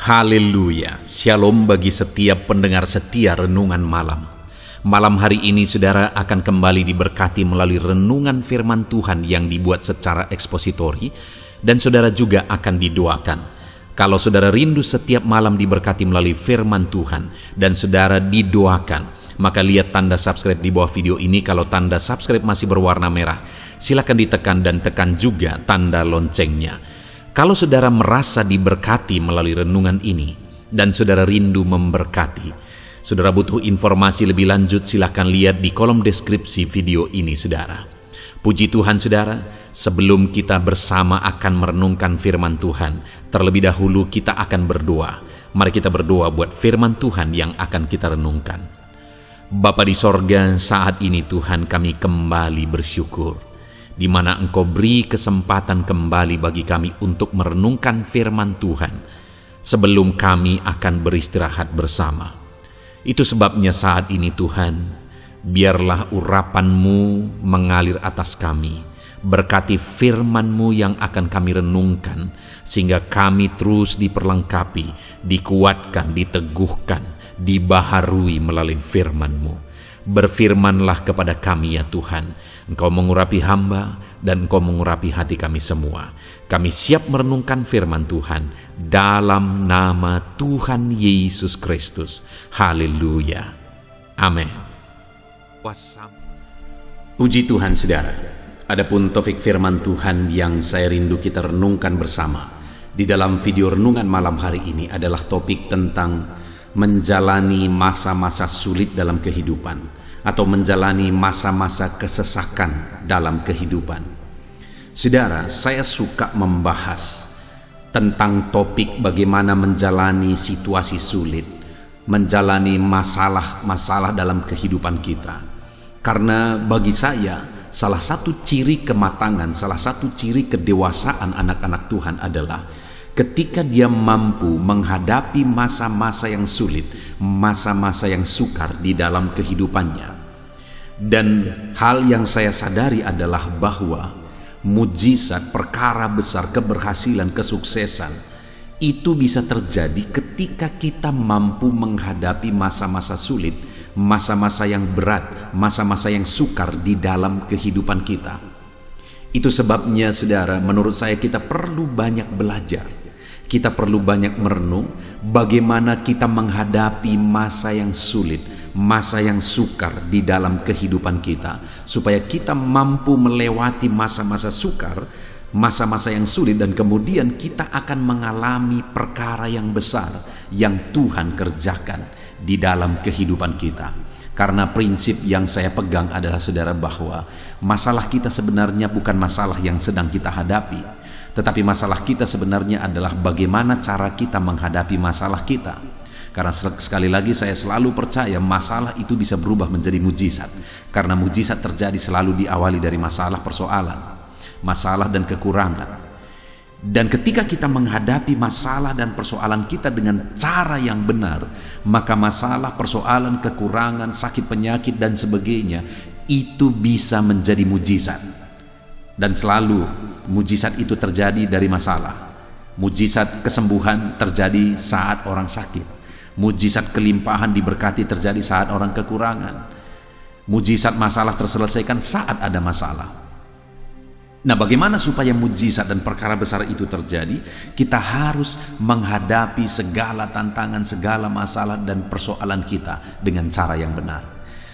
Haleluya, shalom bagi setiap pendengar setia renungan malam. Malam hari ini saudara akan kembali diberkati melalui renungan firman Tuhan yang dibuat secara ekspositori, dan saudara juga akan didoakan. Kalau saudara rindu setiap malam diberkati melalui firman Tuhan dan saudara didoakan, maka lihat tanda subscribe di bawah video ini. Kalau tanda subscribe masih berwarna merah, silakan ditekan dan tekan juga tanda loncengnya. Kalau saudara merasa diberkati melalui renungan ini dan saudara rindu memberkati, saudara butuh informasi lebih lanjut, silakan lihat di kolom deskripsi video ini saudara. Puji Tuhan saudara, sebelum kita bersama akan merenungkan firman Tuhan, terlebih dahulu kita akan berdoa. Mari kita berdoa buat firman Tuhan yang akan kita renungkan. Bapa di sorga, saat ini Tuhan kami kembali bersyukur, di mana Engkau beri kesempatan kembali bagi kami untuk merenungkan firman Tuhan sebelum kami akan beristirahat bersama. Itu sebabnya saat ini Tuhan, biarlah urapan-Mu mengalir atas kami. Berkati firman-Mu yang akan kami renungkan, sehingga kami terus diperlengkapi, dikuatkan, diteguhkan, dibaharui melalui firman-Mu. Berfirmanlah kepada kami ya Tuhan, Engkau mengurapi hamba dan Engkau mengurapi hati kami semua. Kami siap merenungkan firman Tuhan dalam nama Tuhan Yesus Kristus. Haleluya. Amin. Puji Tuhan saudara. Adapun topik firman Tuhan yang saya rindu kita renungkan bersama di dalam video renungan malam hari ini adalah topik tentang menjalani masa-masa sulit dalam kehidupan, atau menjalani masa-masa kesesakan dalam kehidupan. Saudara, saya suka membahas tentang topik bagaimana menjalani situasi sulit, menjalani masalah-masalah dalam kehidupan kita. Karena bagi saya, salah satu ciri kematangan, salah satu ciri kedewasaan anak-anak Tuhan adalah ketika dia mampu menghadapi masa-masa yang sulit, masa-masa yang sukar di dalam kehidupannya. Dan hal yang saya sadari adalah bahwa mujizat, perkara besar, keberhasilan, kesuksesan itu bisa terjadi ketika kita mampu menghadapi masa-masa sulit, masa-masa yang berat, masa-masa yang sukar di dalam kehidupan kita. Itu sebabnya saudara, menurut saya kita perlu banyak belajar. Kita perlu banyak merenung bagaimana kita menghadapi masa yang sulit, masa yang sukar di dalam kehidupan kita, supaya kita mampu melewati masa-masa sukar, masa-masa yang sulit, dan kemudian kita akan mengalami perkara yang besar yang Tuhan kerjakan di dalam kehidupan kita. Karena prinsip yang saya pegang adalah saudara, bahwa masalah kita sebenarnya bukan masalah yang sedang kita hadapi, tetapi masalah kita sebenarnya adalah bagaimana cara kita menghadapi masalah kita. Karena sekali lagi saya selalu percaya masalah itu bisa berubah menjadi mujizat. Karena mujizat terjadi selalu diawali dari masalah, persoalan, masalah dan kekurangan. Dan ketika kita menghadapi masalah dan persoalan kita dengan cara yang benar, maka masalah, persoalan, kekurangan, sakit, penyakit dan sebagainya itu bisa menjadi mujizat. Dan selalu mujizat itu terjadi dari masalah. Mujizat kesembuhan terjadi saat orang sakit. Mujizat kelimpahan diberkati terjadi saat orang kekurangan. Mujizat masalah terselesaikan saat ada masalah. Nah, bagaimana supaya mujizat dan perkara besar itu terjadi? Kita harus menghadapi segala tantangan, segala masalah dan persoalan kita dengan cara yang benar.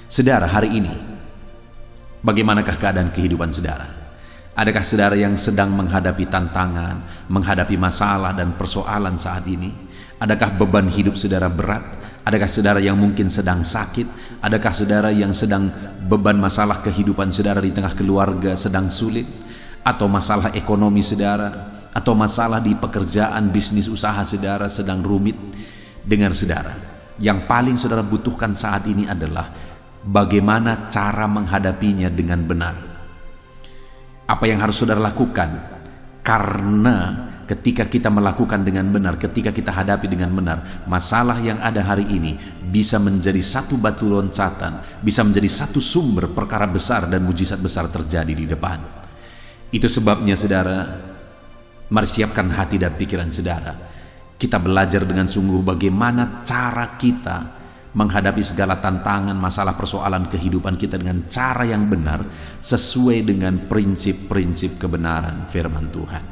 Saudara, hari ini bagaimanakah keadaan kehidupan saudara? Adakah saudara yang sedang menghadapi tantangan, menghadapi masalah dan persoalan saat ini? Adakah beban hidup saudara berat? Adakah saudara yang mungkin sedang sakit? Adakah saudara yang sedang beban masalah kehidupan saudara di tengah keluarga sedang sulit? Atau masalah ekonomi saudara? Atau masalah di pekerjaan, bisnis, usaha saudara sedang rumit? Dengar saudara, yang paling saudara butuhkan saat ini adalah bagaimana cara menghadapinya dengan benar. Apa yang harus saudara lakukan? Karena ketika kita melakukan dengan benar, ketika kita hadapi dengan benar, masalah yang ada hari ini bisa menjadi satu batu loncatan, bisa menjadi satu sumber perkara besar dan mujizat besar terjadi di depan. Itu sebabnya saudara, mari siapkan hati dan pikiran saudara. Kita belajar dengan sungguh bagaimana cara kita menghadapi segala tantangan, masalah, persoalan kehidupan kita dengan cara yang benar, sesuai dengan prinsip-prinsip kebenaran firman Tuhan.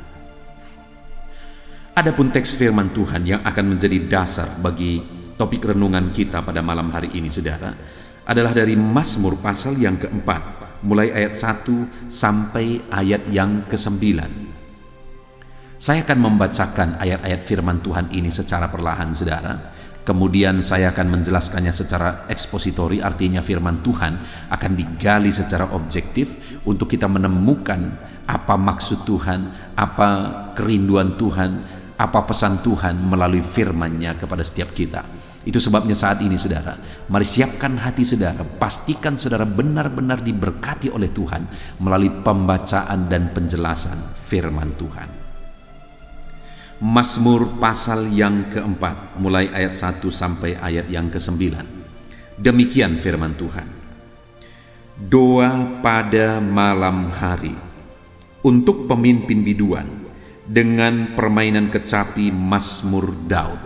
Adapun teks firman Tuhan yang akan menjadi dasar bagi topik renungan kita pada malam hari ini, saudara, adalah dari Mazmur pasal yang keempat, mulai ayat 1 sampai ayat yang ke-9. Saya akan membacakan ayat-ayat firman Tuhan ini secara perlahan, saudara. Kemudian saya akan menjelaskannya secara ekspositori, artinya firman Tuhan akan digali secara objektif untuk kita menemukan apa maksud Tuhan, apa kerinduan Tuhan, apa pesan Tuhan melalui firman-Nya kepada setiap kita. Itu sebabnya saat ini, saudara, mari siapkan hati saudara, pastikan saudara benar-benar diberkati oleh Tuhan melalui pembacaan dan penjelasan firman Tuhan. Mazmur pasal yang keempat, mulai ayat 1 sampai ayat yang ke-9. Demikian firman Tuhan. Doa pada malam hari untuk pemimpin biduan dengan permainan kecapi Mazmur Daud.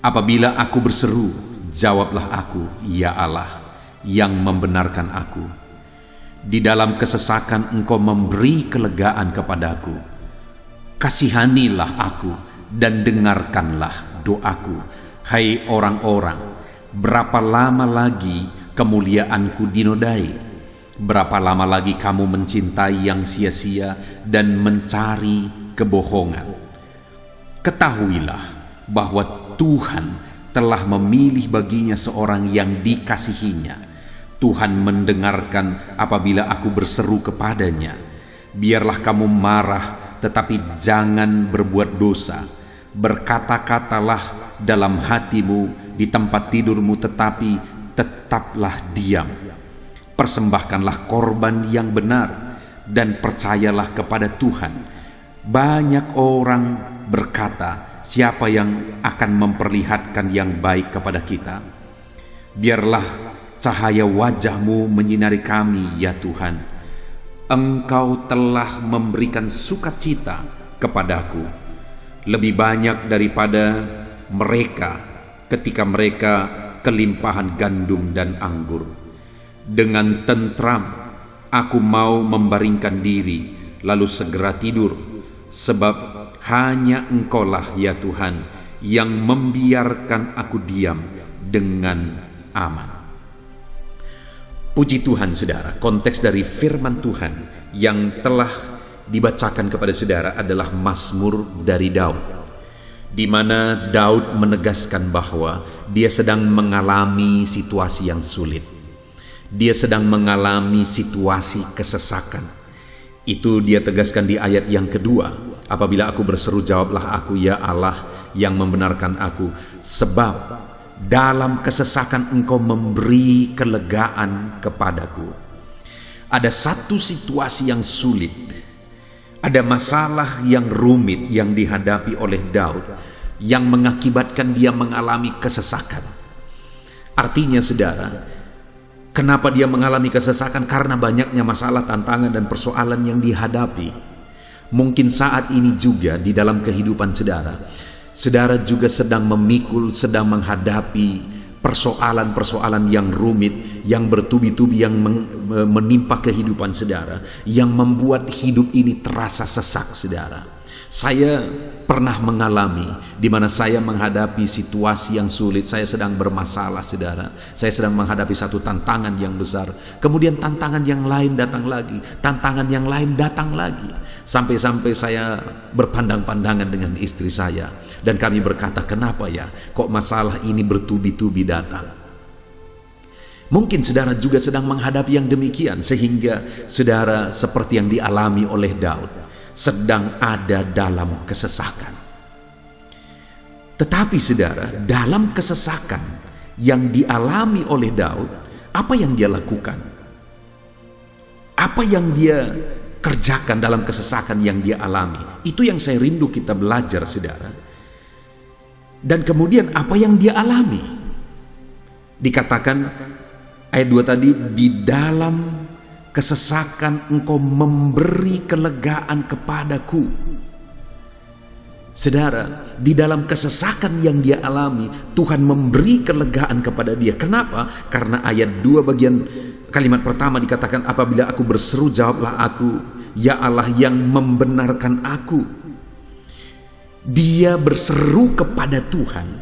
Apabila aku berseru, jawablah aku, ya Allah, yang membenarkan aku. Di dalam kesesakan Engkau memberi kelegaan kepadaku. Kasihanilah aku dan dengarkanlah doaku, hai orang-orang. Berapa lama lagi kemuliaanku dinodai? Berapa lama lagi kamu mencintai yang sia-sia dan mencari kebohongan? Ketahuilah bahwa Tuhan telah memilih baginya seorang yang dikasihinya. Tuhan mendengarkan apabila aku berseru kepadanya. Biarlah kamu marah, tetapi jangan berbuat dosa. Berkata-katalah dalam hatimu di tempat tidurmu, tetapi tetaplah diam. Persembahkanlah korban yang benar dan percayalah kepada Tuhan. Banyak orang berkata, siapa yang akan memperlihatkan yang baik kepada kita? Biarlah cahaya wajah-Mu menyinari kami, ya Tuhan. Engkau telah memberikan sukacita kepadaku, lebih banyak daripada mereka ketika mereka kelimpahan gandum dan anggur. Dengan tentram aku mau membaringkan diri, lalu segera tidur, sebab hanya Engkaulah, ya Tuhan, yang membiarkan aku diam dengan aman. Puji Tuhan, saudara, konteks dari firman Tuhan yang telah dibacakan kepada saudara adalah Mazmur dari Daud, di mana Daud menegaskan bahwa dia sedang mengalami situasi yang sulit. Dia sedang mengalami situasi kesesakan. Itu dia tegaskan di ayat yang kedua. Apabila aku berseru, jawablah aku, ya Allah, yang membenarkan aku. Sebab dalam kesesakan Engkau memberi kelegaan kepadaku. Ada satu situasi yang sulit, ada masalah yang rumit yang dihadapi oleh Daud, yang mengakibatkan dia mengalami kesesakan. Artinya, saudara, kenapa dia mengalami kesesakan? Karena banyaknya masalah, tantangan, dan persoalan yang dihadapi. Mungkin saat ini juga di dalam kehidupan saudara juga sedang memikul, sedang menghadapi persoalan-persoalan yang rumit, yang bertubi-tubi, yang menimpa kehidupan saudara, yang membuat hidup ini terasa sesak, saudara. Saya pernah mengalami di mana saya menghadapi situasi yang sulit. Saya sedang bermasalah, saudara. Saya sedang menghadapi satu tantangan yang besar. Kemudian tantangan yang lain datang lagi, tantangan yang lain datang lagi. Sampai-sampai saya berpandang-pandangan dengan istri saya, dan kami berkata, kenapa ya kok masalah ini bertubi-tubi datang? Mungkin saudara juga sedang menghadapi yang demikian, sehingga saudara seperti yang dialami oleh Daud, sedang ada dalam kesesakan. Tetapi saudara, dalam kesesakan yang dialami oleh Daud, apa yang dia lakukan? Apa yang dia kerjakan dalam kesesakan yang dia alami? Itu yang saya rindu kita belajar, saudara. Dan kemudian apa yang dia alami? Dikatakan ayat 2 tadi, di dalam kesesakan Engkau memberi kelegaan kepadaku. Saudara, di dalam kesesakan yang dia alami, Tuhan memberi kelegaan kepada dia. Kenapa? Karena ayat 2 bagian kalimat pertama dikatakan, apabila aku berseru, jawablah aku, ya Allah yang membenarkan aku. Dia berseru kepada Tuhan,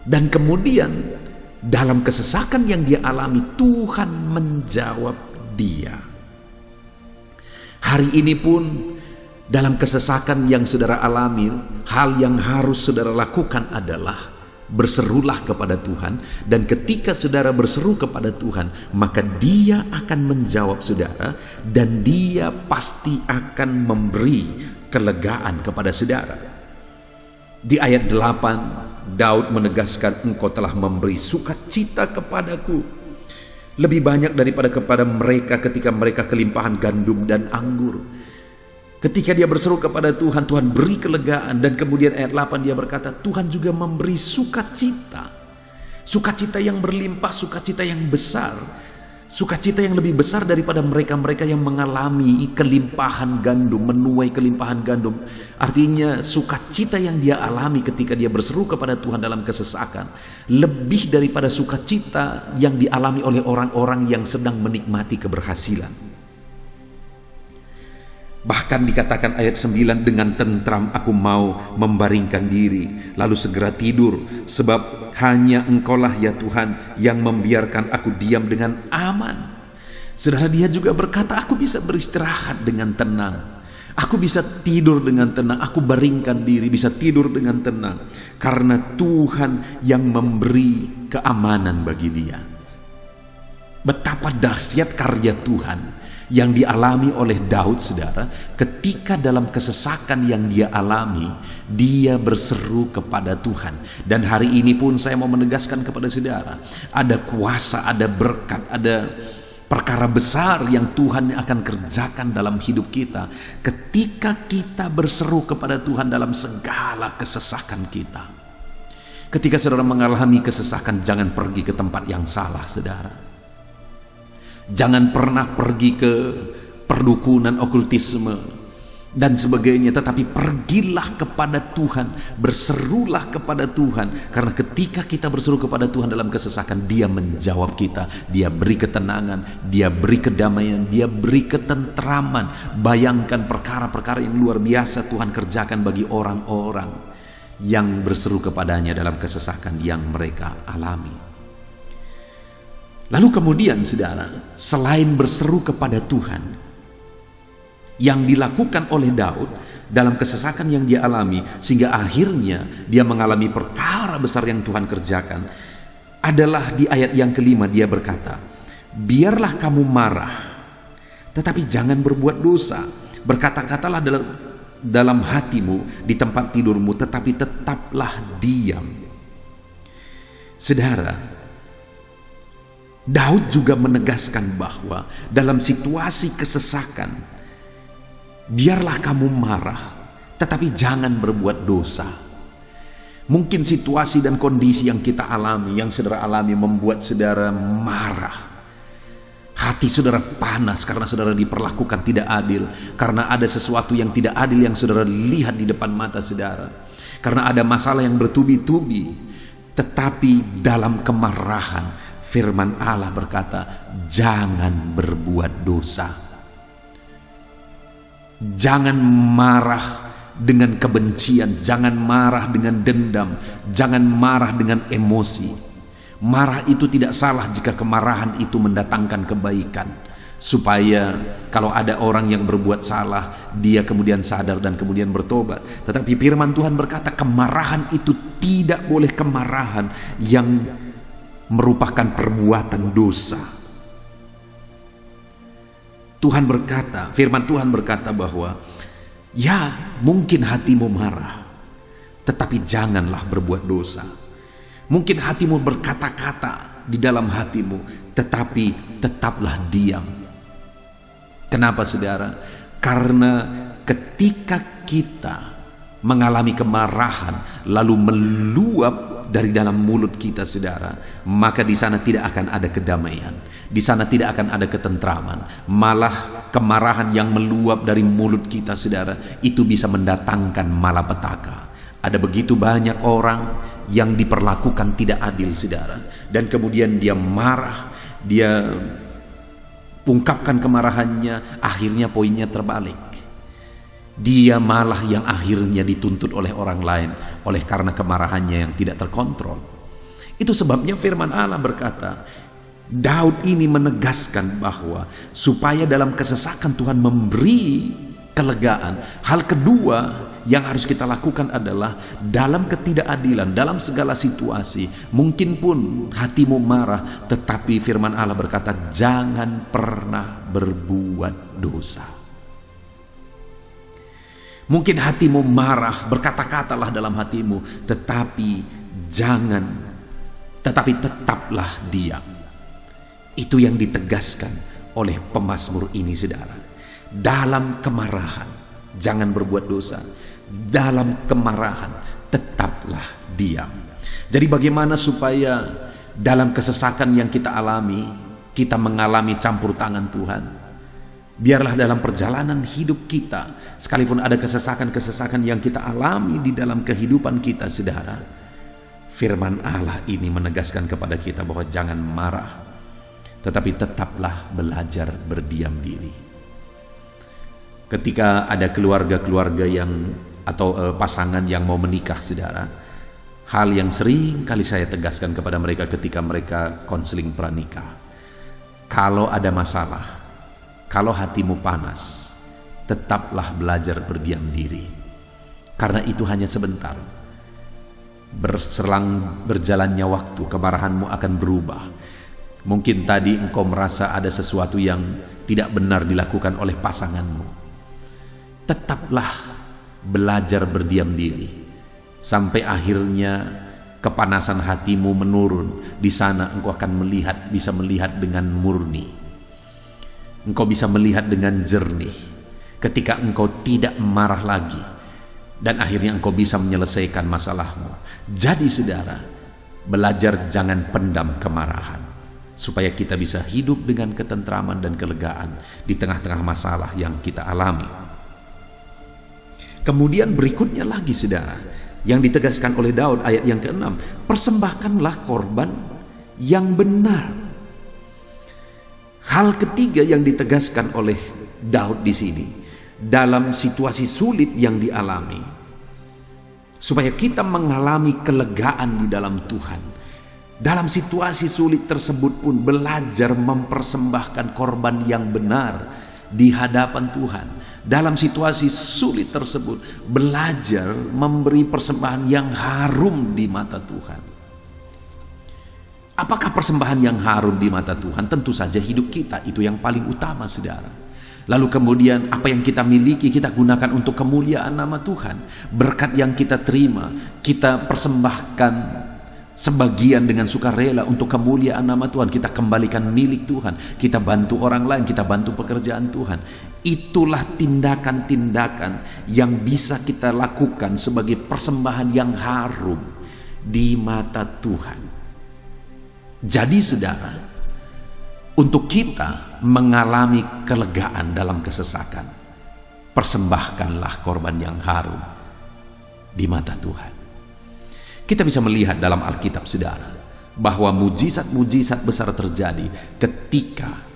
dan kemudian dalam kesesakan yang dia alami, Tuhan menjawab dia. Hari ini pun dalam kesesakan yang saudara alami, hal yang harus saudara lakukan adalah berserulah kepada Tuhan. Dan ketika saudara berseru kepada Tuhan, maka Dia akan menjawab saudara, dan Dia pasti akan memberi kelegaan kepada saudara. Di ayat 8, Daud menegaskan, engkau telah memberi sukacita kepadaku lebih banyak daripada kepada mereka ketika mereka kelimpahan gandum dan anggur. Ketika dia berseru kepada Tuhan, Tuhan beri kelegaan. Dan kemudian ayat 8 dia berkata, Tuhan juga memberi sukacita. Sukacita yang berlimpah, sukacita yang besar. Sukacita yang lebih besar daripada mereka-mereka yang mengalami kelimpahan gandum, menuai kelimpahan gandum. Artinya sukacita yang dia alami ketika dia berseru kepada Tuhan dalam kesesakan, lebih daripada sukacita yang dialami oleh orang-orang yang sedang menikmati keberhasilan. Bahkan dikatakan ayat 9, dengan tentram aku mau membaringkan diri, lalu segera tidur, sebab hanya Engkaulah ya Tuhan yang membiarkan aku diam dengan aman. Saudara, dia juga berkata, aku bisa beristirahat dengan tenang, aku bisa tidur dengan tenang, aku baringkan diri, bisa tidur dengan tenang, karena Tuhan yang memberi keamanan bagi dia. Betapa dahsyat karya Tuhan yang dialami oleh Daud, saudara, ketika dalam kesesakan yang dia alami, dia berseru kepada Tuhan. Dan hari ini pun saya mau menegaskan kepada saudara, ada kuasa, ada berkat, ada perkara besar yang Tuhan akan kerjakan dalam hidup kita ketika kita berseru kepada Tuhan dalam segala kesesakan kita. Ketika saudara mengalami kesesakan, jangan pergi ke tempat yang salah, saudara. Jangan pernah pergi ke perdukunan, okultisme dan sebagainya, tetapi pergilah kepada Tuhan, berserulah kepada Tuhan, karena ketika kita berseru kepada Tuhan dalam kesesakan, Dia menjawab kita, Dia beri ketenangan, Dia beri kedamaian, Dia beri ketentraman. Bayangkan perkara-perkara yang luar biasa Tuhan kerjakan bagi orang-orang yang berseru kepadanya dalam kesesakan yang mereka alami. Lalu kemudian, saudara, selain berseru kepada Tuhan yang dilakukan oleh Daud dalam kesesakan yang dia alami, sehingga akhirnya dia mengalami perkara besar yang Tuhan kerjakan, adalah di ayat yang kelima dia berkata, biarlah kamu marah, tetapi jangan berbuat dosa. Berkata-katalah dalam hatimu di tempat tidurmu, tetapi tetaplah diam. Saudara, Daud juga menegaskan bahwa dalam situasi kesesakan, biarlah kamu marah, tetapi jangan berbuat dosa. Mungkin situasi dan kondisi yang kita alami, yang saudara alami, membuat saudara marah. Hati saudara panas karena saudara diperlakukan tidak adil, karena ada sesuatu yang tidak adil yang saudara lihat di depan mata saudara, karena ada masalah yang bertubi-tubi. Tetapi dalam kemarahan, firman Allah berkata, jangan berbuat dosa. Jangan marah dengan kebencian, jangan marah dengan dendam, jangan marah dengan emosi. Marah itu tidak salah jika kemarahan itu mendatangkan kebaikan, supaya kalau ada orang yang berbuat salah, dia kemudian sadar dan kemudian bertobat. Tetapi firman Tuhan berkata, kemarahan itu tidak boleh kemarahan yang merupakan perbuatan dosa. Tuhan berkata, firman Tuhan berkata bahwa ya, mungkin hatimu marah, tetapi janganlah berbuat dosa. Mungkin hatimu berkata-kata di dalam hatimu, tetapi tetaplah diam. Kenapa, saudara? Karena ketika kita mengalami kemarahan lalu meluap dari dalam mulut kita, saudara, maka di sana tidak akan ada kedamaian, di sana tidak akan ada ketentraman. Malah kemarahan yang meluap dari mulut kita, saudara, itu bisa mendatangkan malapetaka, Ada begitu banyak orang yang diperlakukan tidak adil, saudara. Dan kemudian dia marah, dia ungkapkan kemarahannya, akhirnya poinnya terbalik. Dia malah yang akhirnya dituntut oleh orang lain oleh karena kemarahannya yang tidak terkontrol. Itu sebabnya firman Allah berkata, Daud ini menegaskan bahwa supaya dalam kesesakan Tuhan memberi kelegaan. Hal kedua yang harus kita lakukan adalah dalam ketidakadilan, dalam segala situasi, mungkin pun hatimu marah, tetapi firman Allah berkata, jangan pernah berbuat dosa. Mungkin hatimu marah, berkata-katalah dalam hatimu, tetapi tetaplah diam. Itu yang ditegaskan oleh pemazmur ini, saudara. Dalam kemarahan jangan berbuat dosa, dalam kemarahan tetaplah diam. Jadi bagaimana supaya dalam kesesakan yang kita alami, kita mengalami campur tangan Tuhan? Biarlah dalam perjalanan hidup kita, sekalipun ada kesesakan-kesesakan yang kita alami di dalam kehidupan kita, saudara, firman Allah ini menegaskan kepada kita bahwa jangan marah, tetapi tetaplah belajar berdiam diri. Ketika ada keluarga-keluarga atau pasangan yang mau menikah, saudara, hal yang sering kali saya tegaskan kepada mereka ketika mereka konseling pranikah, kalau ada masalah, kalau hatimu panas, tetaplah belajar berdiam diri. Karena itu hanya sebentar. Berselang berjalannya waktu, kemarahanmu akan berubah. Mungkin tadi engkau merasa ada sesuatu yang tidak benar dilakukan oleh pasanganmu. Tetaplah belajar berdiam diri sampai akhirnya kepanasan hatimu menurun. Di sana engkau akan bisa melihat dengan murni. Engkau bisa melihat dengan jernih ketika engkau tidak marah lagi, dan akhirnya engkau bisa menyelesaikan masalahmu. Jadi saudara, belajar jangan pendam kemarahan, supaya kita bisa hidup dengan ketentraman dan kelegaan di tengah-tengah masalah yang kita alami. Kemudian berikutnya lagi, saudara, yang ditegaskan oleh Daud ayat yang ke-6, persembahkanlah korban yang benar. Hal ketiga yang ditegaskan oleh Daud di sini, dalam situasi sulit yang dialami, supaya kita mengalami kelegaan di dalam Tuhan. Dalam situasi sulit tersebut pun belajar mempersembahkan korban yang benar di hadapan Tuhan. Dalam situasi sulit tersebut belajar memberi persembahan yang harum di mata Tuhan. Apakah persembahan yang harum di mata Tuhan? Tentu saja hidup kita, itu yang paling utama, saudara. Lalu kemudian apa yang kita miliki kita gunakan untuk kemuliaan nama Tuhan. Berkat yang kita terima kita persembahkan sebagian dengan sukarela untuk kemuliaan nama Tuhan. Kita kembalikan milik Tuhan, kita bantu orang lain, kita bantu pekerjaan Tuhan. Itulah tindakan-tindakan yang bisa kita lakukan sebagai persembahan yang harum di mata Tuhan. Jadi saudara, untuk kita mengalami kelegaan dalam kesesakan, persembahkanlah korban yang harum di mata Tuhan. Kita bisa melihat dalam Alkitab, saudara, bahwa mujizat-mujizat besar terjadi ketika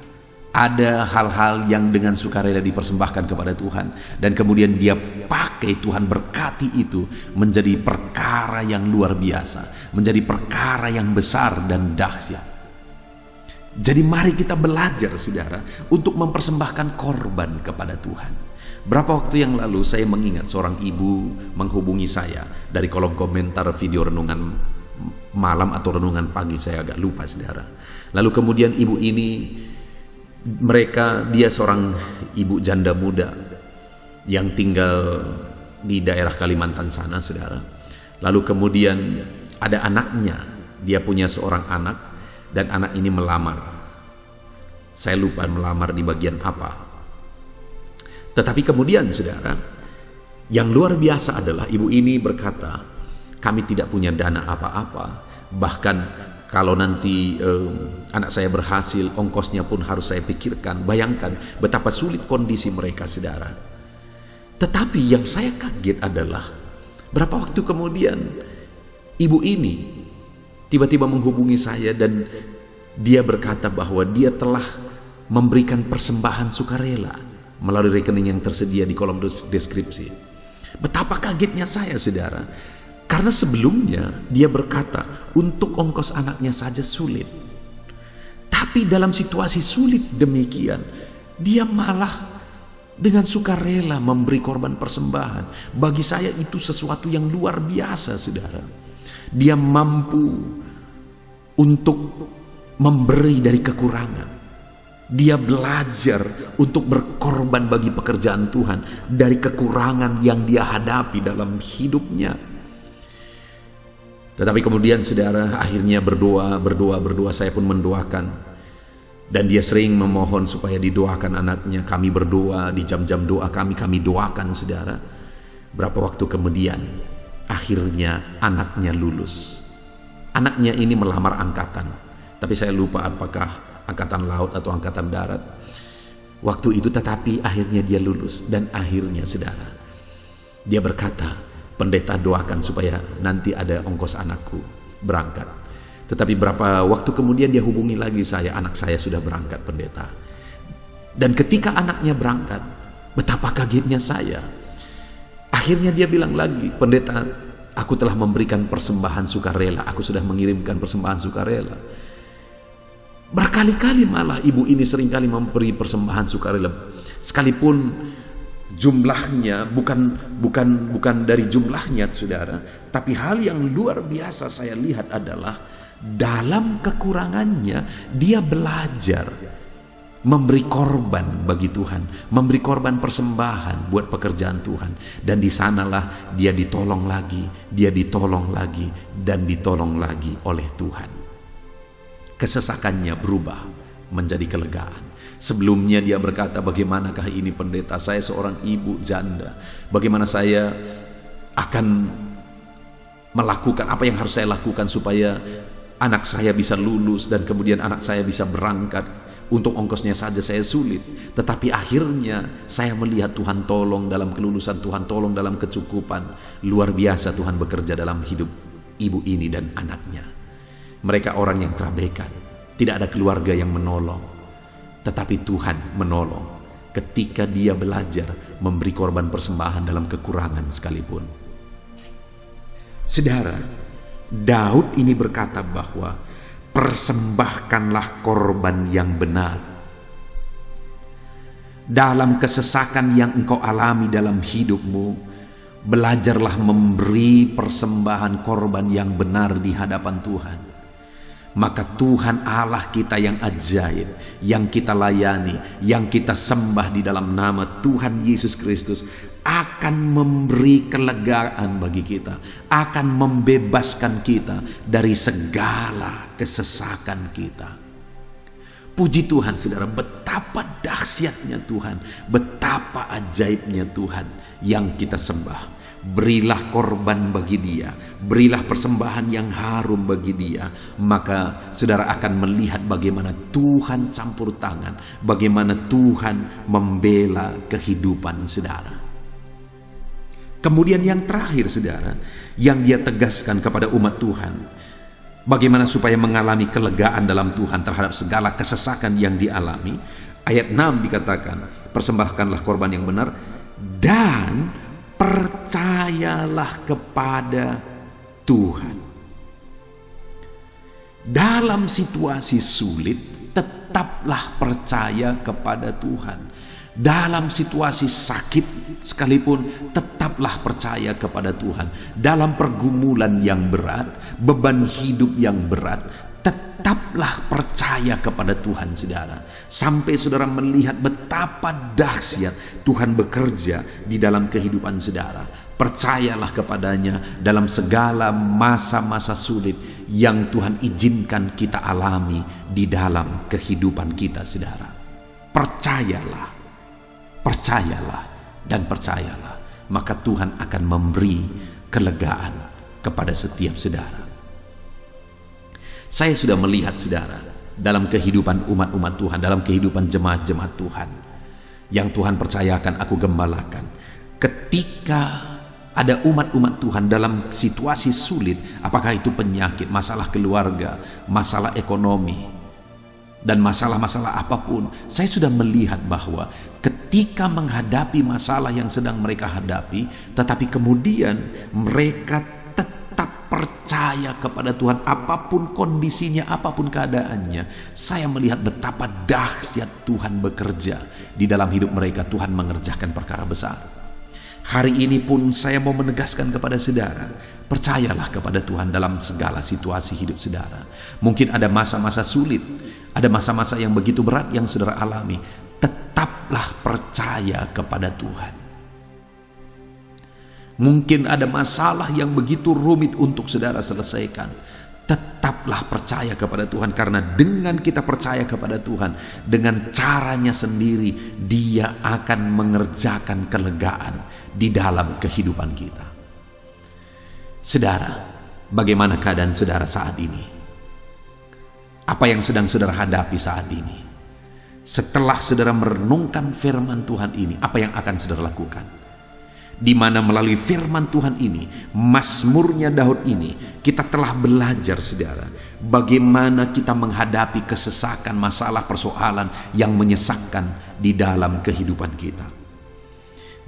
ada hal-hal yang dengan sukarela dipersembahkan kepada Tuhan, dan kemudian dia pakai, Tuhan berkati itu menjadi perkara yang luar biasa, menjadi perkara yang besar dan dahsyat. Jadi mari kita belajar, saudara, untuk mempersembahkan korban kepada Tuhan. Berapa waktu yang lalu saya mengingat seorang ibu menghubungi saya dari kolom komentar video renungan malam atau renungan pagi, saya agak lupa, saudara. Lalu kemudian ibu ini, dia seorang ibu janda muda yang tinggal di daerah Kalimantan sana, saudara. Lalu kemudian ada anaknya, dia punya seorang anak, dan anak ini melamar. Saya lupa melamar di bagian apa. Tetapi kemudian, saudara, yang luar biasa adalah ibu ini berkata, kami tidak punya dana apa-apa, bahkan kalau nanti anak saya berhasil, ongkosnya pun harus saya pikirkan. Bayangkan betapa sulit kondisi mereka, saudara. Tetapi yang saya kaget adalah Berapa waktu kemudian ibu ini tiba-tiba menghubungi saya dan dia berkata bahwa dia telah memberikan persembahan sukarela melalui rekening yang tersedia di kolom deskripsi. Betapa kagetnya saya, saudara, karena sebelumnya dia berkata untuk ongkos anaknya saja sulit. Tapi dalam situasi sulit demikian, dia malah dengan sukarela memberi korban persembahan. Bagi saya itu sesuatu yang luar biasa, saudara. Dia mampu untuk memberi dari kekurangan. Dia belajar untuk berkorban bagi pekerjaan Tuhan dari kekurangan yang dia hadapi dalam hidupnya. Tetapi kemudian, saudara, akhirnya berdoa, saya pun mendoakan. Dan dia sering memohon supaya didoakan anaknya. Kami berdoa di jam-jam doa kami doakan, saudara. Berapa waktu kemudian akhirnya anaknya lulus. Anaknya ini melamar angkatan, tapi saya lupa apakah angkatan laut atau angkatan darat waktu itu, tetapi akhirnya dia lulus. Dan akhirnya, saudara, dia berkata, pendeta doakan supaya nanti ada ongkos anakku berangkat. Tetapi berapa waktu kemudian dia hubungi lagi saya, anak saya sudah berangkat, pendeta. Dan ketika anaknya berangkat, betapa kagetnya saya. Akhirnya dia bilang lagi, pendeta, aku telah memberikan persembahan sukarela, aku sudah mengirimkan persembahan sukarela. Berkali-kali malah ibu ini seringkali memberi persembahan sukarela, sekalipun jumlahnya bukan dari jumlahnya, saudara. Tapi hal yang luar biasa saya lihat adalah dalam kekurangannya dia belajar memberi korban bagi Tuhan, memberi korban persembahan buat pekerjaan Tuhan. Dan di sanalah dia ditolong lagi, dan ditolong lagi oleh Tuhan. Kesesakannya berubah menjadi kelegaan. Sebelumnya dia berkata, bagaimanakah ini, pendeta, saya seorang ibu janda, bagaimana saya akan melakukan apa yang harus saya lakukan supaya anak saya bisa lulus dan kemudian anak saya bisa berangkat. Untuk ongkosnya saja saya sulit. Tetapi akhirnya saya melihat Tuhan tolong dalam kelulusan, Tuhan tolong dalam kecukupan. Luar biasa Tuhan bekerja dalam hidup ibu ini dan anaknya. Mereka orang yang terabaikan, tidak ada keluarga yang menolong, tetapi Tuhan menolong ketika dia belajar memberi korban persembahan dalam kekurangan sekalipun. Saudara, Daud ini berkata bahwa persembahkanlah korban yang benar. Dalam kesesakan yang engkau alami dalam hidupmu, belajarlah memberi persembahan korban yang benar di hadapan Tuhan. Maka Tuhan Allah kita yang ajaib, yang kita layani, yang kita sembah di dalam nama Tuhan Yesus Kristus, akan memberi kelegaan bagi kita, akan membebaskan kita dari segala kesesakan kita. Puji Tuhan, saudara, betapa dahsyatnya Tuhan, betapa ajaibnya Tuhan yang kita sembah. Berilah korban bagi dia, berilah persembahan yang harum bagi dia, maka saudara akan melihat bagaimana Tuhan campur tangan, bagaimana Tuhan membela kehidupan saudara. Kemudian yang terakhir, saudara, yang dia tegaskan kepada umat Tuhan, bagaimana supaya mengalami kelegaan dalam Tuhan terhadap segala kesesakan yang dialami. Ayat 6 dikatakan, persembahkanlah korban yang benar dan percayalah kepada Tuhan. Dalam situasi sulit, tetaplah percaya kepada Tuhan. Dalam situasi sakit sekalipun, tetaplah percaya kepada Tuhan. Dalam pergumulan yang berat, beban hidup yang berat, tetaplah percaya kepada Tuhan, saudara. Sampai saudara melihat betapa dahsyat Tuhan bekerja di dalam kehidupan saudara. Percayalah kepadanya dalam segala masa-masa sulit yang Tuhan izinkan kita alami di dalam kehidupan kita, saudara. Percayalah, percayalah, dan percayalah. Maka Tuhan akan memberi kelegaan kepada setiap saudara. Saya sudah melihat, saudara, dalam kehidupan umat-umat Tuhan, dalam kehidupan jemaat-jemaat Tuhan yang Tuhan percayakan aku gembalakan, ketika Ada umat-umat Tuhan dalam situasi sulit, apakah itu penyakit, masalah keluarga, masalah ekonomi, dan masalah-masalah apapun. Saya sudah melihat bahwa ketika menghadapi masalah yang sedang mereka hadapi, tetapi kemudian mereka tetap percaya kepada Tuhan, apapun kondisinya, apapun keadaannya. Saya melihat betapa dahsyat Tuhan bekerja di dalam hidup mereka. Tuhan mengerjakan perkara besar. Hari ini pun saya mau menegaskan kepada saudara, percayalah kepada Tuhan dalam segala situasi hidup saudara. Mungkin ada masa-masa sulit, ada masa-masa yang begitu berat yang saudara alami. Tetaplah percaya kepada Tuhan. Mungkin ada masalah yang begitu rumit untuk saudara selesaikan. Tetaplah percaya kepada Tuhan, karena dengan kita percaya kepada Tuhan, dengan caranya sendiri, Dia akan mengerjakan kelegaan di dalam kehidupan kita. Saudara, bagaimana keadaan saudara saat ini? Apa yang sedang saudara hadapi saat ini? Setelah saudara merenungkan firman Tuhan ini, apa yang akan saudara lakukan? Di mana melalui firman Tuhan ini, Mazmurnya Daud ini, kita telah belajar saudara, bagaimana kita menghadapi kesesakan, masalah, persoalan yang menyesakkan di dalam kehidupan kita.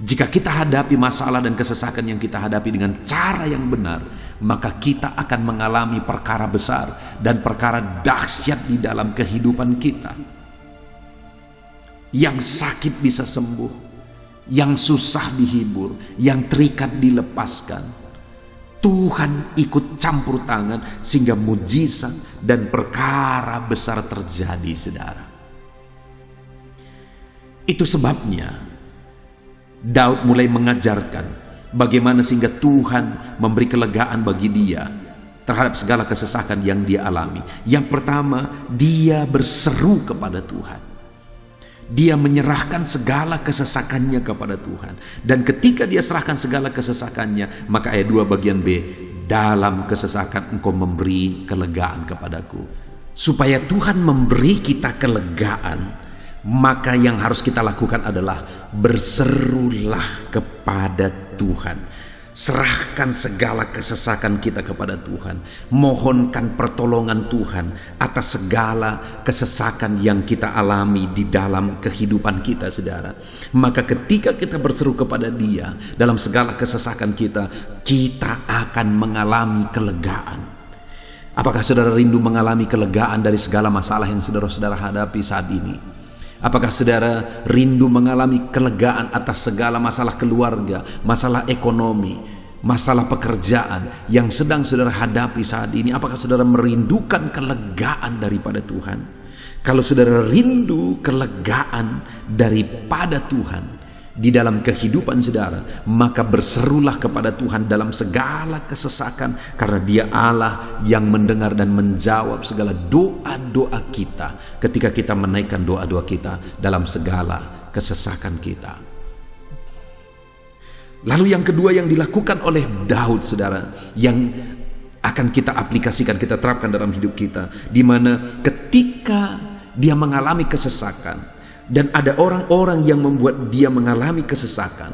Jika kita hadapi masalah dan kesesakan yang kita hadapi dengan cara yang benar, maka kita akan mengalami perkara besar dan perkara dahsyat di dalam kehidupan kita. Yang sakit bisa sembuh, yang susah dihibur, yang terikat dilepaskan. Tuhan ikut campur tangan sehingga mujizat dan perkara besar terjadi, saudara. Itu sebabnya Daud mulai mengajarkan bagaimana sehingga Tuhan memberi kelegaan bagi dia terhadap segala kesesakan yang dia alami. Yang pertama, dia berseru kepada Tuhan. Dia menyerahkan segala kesesakannya kepada Tuhan. Dan ketika dia serahkan segala kesesakannya, maka ayat 2 bagian B, dalam kesesakan engkau memberi kelegaan kepadaku. Supaya Tuhan memberi kita kelegaan, maka yang harus kita lakukan adalah berserulah kepada Tuhan. Serahkan segala kesesakan kita kepada Tuhan. Mohonkan pertolongan Tuhan atas segala kesesakan yang kita alami di dalam kehidupan kita, saudara. Maka ketika kita berseru kepada Dia dalam segala kesesakan kita, kita akan mengalami kelegaan. Apakah saudara rindu mengalami kelegaan dari segala masalah yang saudara-saudara hadapi saat ini? Apakah saudara rindu mengalami kelegaan atas segala masalah keluarga, masalah ekonomi, masalah pekerjaan yang sedang saudara hadapi saat ini? Apakah saudara merindukan kelegaan daripada Tuhan? Kalau saudara rindu kelegaan daripada Tuhan di dalam kehidupan saudara, maka berserulah kepada Tuhan dalam segala kesesakan, karena Dia Allah yang mendengar dan menjawab segala doa-doa kita ketika kita menaikkan doa-doa kita dalam segala kesesakan kita. Lalu yang kedua yang dilakukan oleh Daud, saudara, yang akan kita aplikasikan, kita terapkan dalam hidup kita, di mana ketika dia mengalami kesesakan dan ada orang-orang yang membuat dia mengalami kesesakan,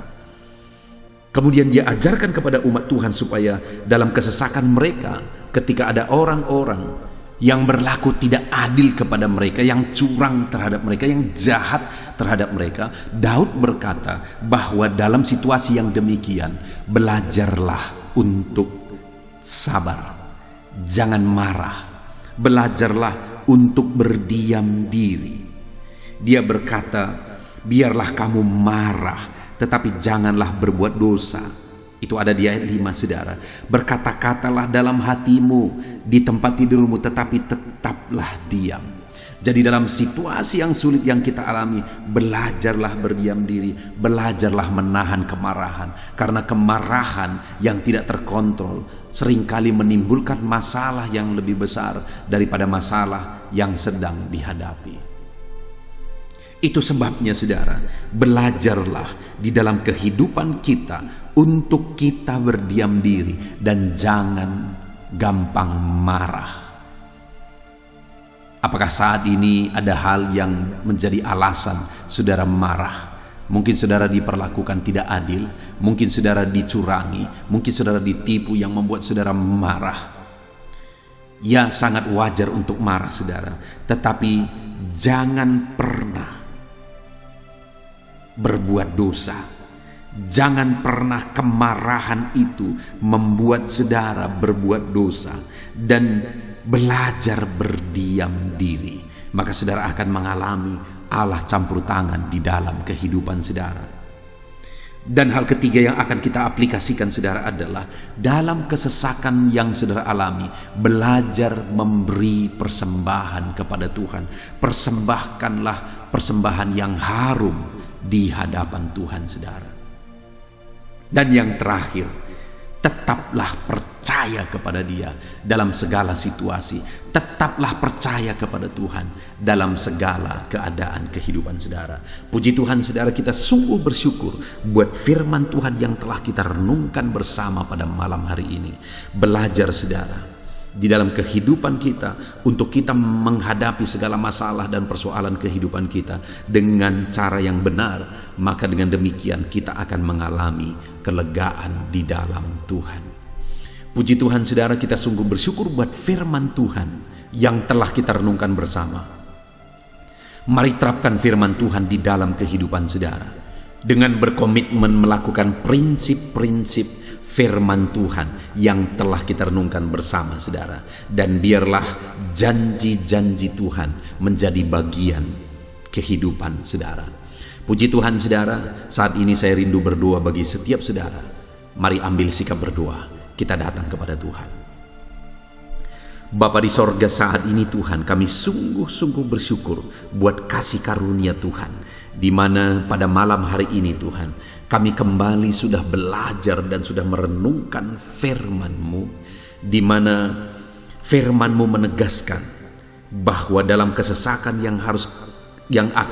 kemudian dia ajarkan kepada umat Tuhan supaya dalam kesesakan mereka, ketika ada orang-orang yang berlaku tidak adil kepada mereka, yang curang terhadap mereka, yang jahat terhadap mereka, Daud berkata bahwa dalam situasi yang demikian, belajarlah untuk sabar, jangan marah, belajarlah untuk berdiam diri. Dia berkata, biarlah kamu marah, tetapi janganlah berbuat dosa. Itu ada di ayat 5, saudara. Berkata-katalah dalam hatimu di tempat tidurmu, tetapi tetaplah diam. Jadi dalam situasi yang sulit yang kita alami, belajarlah berdiam diri, belajarlah menahan kemarahan. Karena kemarahan yang tidak terkontrol seringkali menimbulkan masalah yang lebih besar daripada masalah yang sedang dihadapi. Itu sebabnya, saudara, belajarlah di dalam kehidupan kita untuk kita berdiam diri dan jangan gampang marah. Apakah saat ini ada hal yang menjadi alasan saudara marah? Mungkin saudara diperlakukan tidak adil, mungkin saudara dicurangi, mungkin saudara ditipu yang membuat saudara marah. Ya, sangat wajar untuk marah saudara, tetapi jangan pernah berbuat dosa. Jangan pernah kemarahan itu membuat saudara berbuat dosa, dan belajar berdiam diri. Maka saudara akan mengalami Allah campur tangan di dalam kehidupan saudara. Dan hal ketiga yang akan kita aplikasikan saudara adalah dalam kesesakan yang saudara alami, belajar memberi persembahan kepada Tuhan. Persembahkanlah persembahan yang harum di hadapan Tuhan saudara. Dan yang terakhir, tetaplah percaya kepada Dia dalam segala situasi. Tetaplah percaya kepada Tuhan dalam segala keadaan kehidupan saudara. Puji Tuhan saudara, kita sungguh bersyukur buat firman Tuhan yang telah kita renungkan bersama pada malam hari ini. Belajar saudara, di dalam kehidupan kita, untuk kita menghadapi segala masalah dan persoalan kehidupan kita dengan cara yang benar, maka dengan demikian kita akan mengalami kelegaan di dalam Tuhan. Puji Tuhan saudara, kita sungguh bersyukur buat firman Tuhan yang telah kita renungkan bersama. Mari terapkan firman Tuhan di dalam kehidupan saudara dengan berkomitmen melakukan prinsip-prinsip firman Tuhan yang telah kita renungkan bersama saudara. Dan biarlah janji-janji Tuhan menjadi bagian kehidupan saudara. Puji Tuhan saudara, saat ini saya rindu berdoa bagi setiap saudara. Mari ambil sikap berdoa, kita datang kepada Tuhan. Bapa di sorga, saat ini Tuhan, kami sungguh-sungguh bersyukur buat kasih karunia Tuhan, di mana pada malam hari ini Tuhan, kami kembali sudah belajar dan sudah merenungkan firman-Mu, di mana firman-Mu menegaskan bahwa dalam kesesakan yang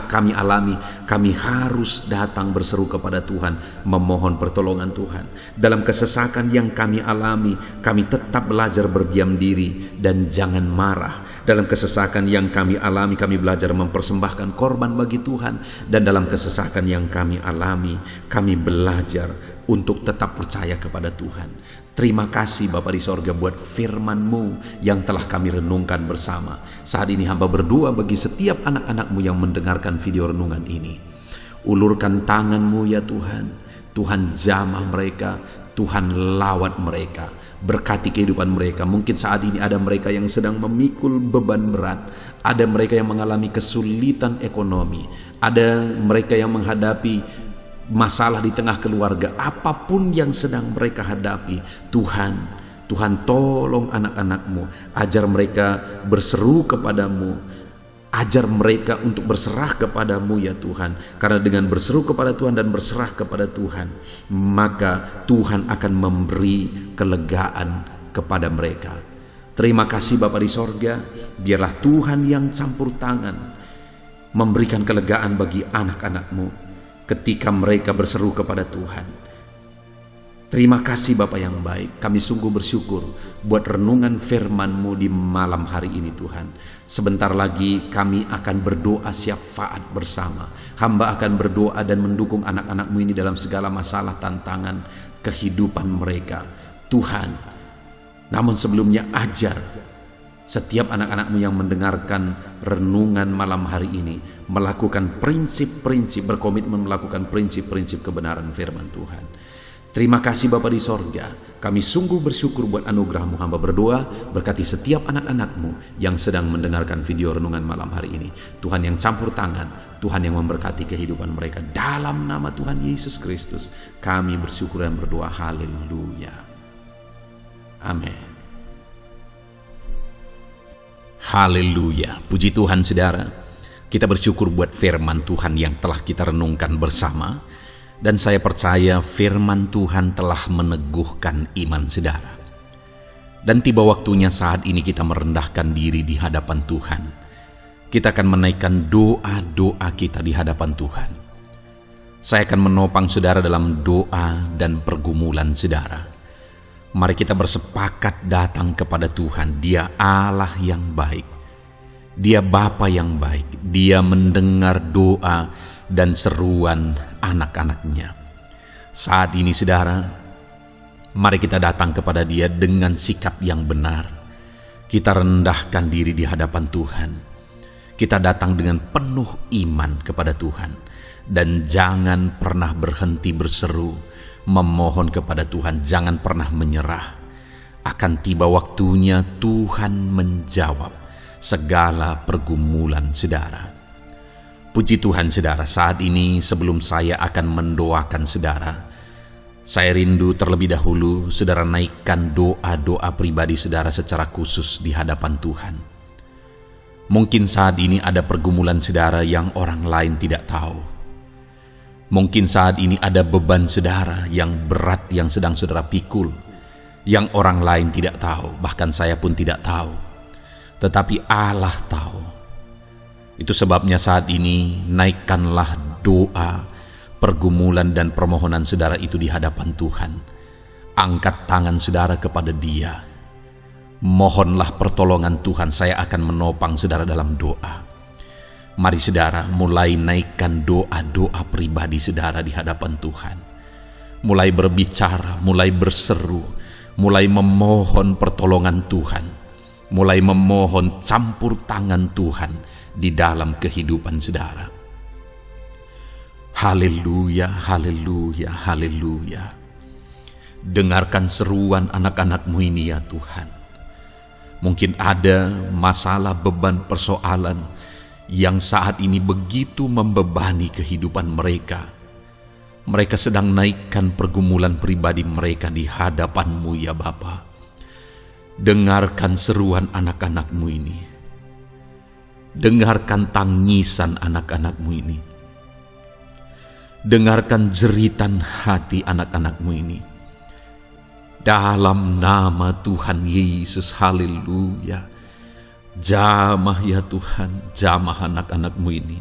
kami alami, kami harus datang berseru kepada Tuhan, memohon pertolongan Tuhan. Dalam kesesakan yang kami alami, kami tetap belajar berdiam diri dan jangan marah. Dalam kesesakan yang kami alami, kami belajar mempersembahkan korban bagi Tuhan. Dan dalam kesesakan yang kami alami, kami belajar untuk tetap percaya kepada Tuhan. Terima kasih Bapa di sorga buat firman-Mu yang telah kami renungkan bersama. Saat ini hamba berdoa bagi setiap anak-anak-Mu yang mendengarkan video renungan ini. Ulurkan tangan-Mu ya Tuhan. Tuhan jamah mereka, Tuhan lawat mereka, berkati kehidupan mereka. Mungkin saat ini ada mereka yang sedang memikul beban berat, ada mereka yang mengalami kesulitan ekonomi, ada mereka yang menghadapi masalah di tengah keluarga. Apapun yang sedang mereka hadapi, Tuhan tolong anak-anak-Mu, ajar mereka berseru kepadamu, ajar mereka untuk berserah kepadamu ya Tuhan. Karena dengan berseru kepada Tuhan dan berserah kepada Tuhan, maka Tuhan akan memberi kelegaan kepada mereka. Terima kasih Bapa di sorga, biarlah Tuhan yang campur tangan memberikan kelegaan bagi anak-anak-Mu ketika mereka berseru kepada Tuhan. Terima kasih Bapa yang baik, kami sungguh bersyukur buat renungan firman-Mu di malam hari ini Tuhan. Sebentar lagi kami akan berdoa syafaat bersama. Hamba akan berdoa dan mendukung anak-anak-Mu ini dalam segala masalah tantangan kehidupan mereka Tuhan. Namun sebelumnya ajar setiap anak-anak-Mu yang mendengarkan renungan malam hari ini melakukan prinsip-prinsip, berkomitmen melakukan prinsip-prinsip kebenaran firman Tuhan. Terima kasih Bapa di sorga, kami sungguh bersyukur buat anugerah-Mu. Hamba berdoa berkati setiap anak-anak-Mu yang sedang mendengarkan video renungan malam hari ini. Tuhan yang campur tangan, Tuhan yang memberkati kehidupan mereka. Dalam nama Tuhan Yesus Kristus kami bersyukur dan berdoa. Haleluya. Amin. Haleluya, puji Tuhan saudara. Kita bersyukur buat firman Tuhan yang telah kita renungkan bersama. Dan saya percaya firman Tuhan telah meneguhkan iman saudara. Dan tiba waktunya saat ini kita merendahkan diri di hadapan Tuhan. Kita akan menaikkan doa-doa kita di hadapan Tuhan. Saya akan menopang saudara dalam doa dan pergumulan saudara. Mari kita bersepakat datang kepada Tuhan. Dia Allah yang baik. Dia Bapa yang baik. Dia mendengar doa dan seruan anak-anaknya. Saat ini saudara, mari kita datang kepada Dia dengan sikap yang benar. Kita rendahkan diri di hadapan Tuhan. Kita datang dengan penuh iman kepada Tuhan. Dan jangan pernah berhenti berseru, memohon kepada Tuhan. Jangan pernah menyerah. Akan tiba waktunya Tuhan menjawab segala pergumulan saudara. Puji Tuhan saudara, saat ini sebelum saya akan mendoakan saudara, saya rindu terlebih dahulu saudara naikkan doa-doa pribadi saudara secara khusus di hadapan Tuhan. Mungkin saat ini ada pergumulan saudara yang orang lain tidak tahu. Mungkin saat ini ada beban saudara yang berat yang sedang saudara pikul, yang orang lain tidak tahu, bahkan saya pun tidak tahu. Tetapi Allah tahu. Itu sebabnya saat ini naikkanlah doa, pergumulan dan permohonan saudara itu di hadapan Tuhan. Angkat tangan saudara kepada Dia. Mohonlah pertolongan Tuhan, saya akan menopang saudara dalam doa. Mari saudara mulai naikkan doa-doa pribadi saudara di hadapan Tuhan. Mulai berbicara, mulai berseru, mulai memohon pertolongan Tuhan. Mulai memohon campur tangan Tuhan di dalam kehidupan saudara. Haleluya, haleluya, haleluya. Dengarkan seruan anak-anak-Mu ini ya Tuhan. Mungkin ada masalah, beban, persoalan yang saat ini begitu membebani kehidupan mereka. Mereka sedang naikkan pergumulan pribadi mereka di hadapan-Mu ya Bapa. Dengarkan seruan anak-anak-Mu ini. Dengarkan tangisan anak-anak-Mu ini. Dengarkan jeritan hati anak-anak-Mu ini. Dalam nama Tuhan Yesus, haleluya. Jamah ya Tuhan, jamah anak-anak-Mu ini.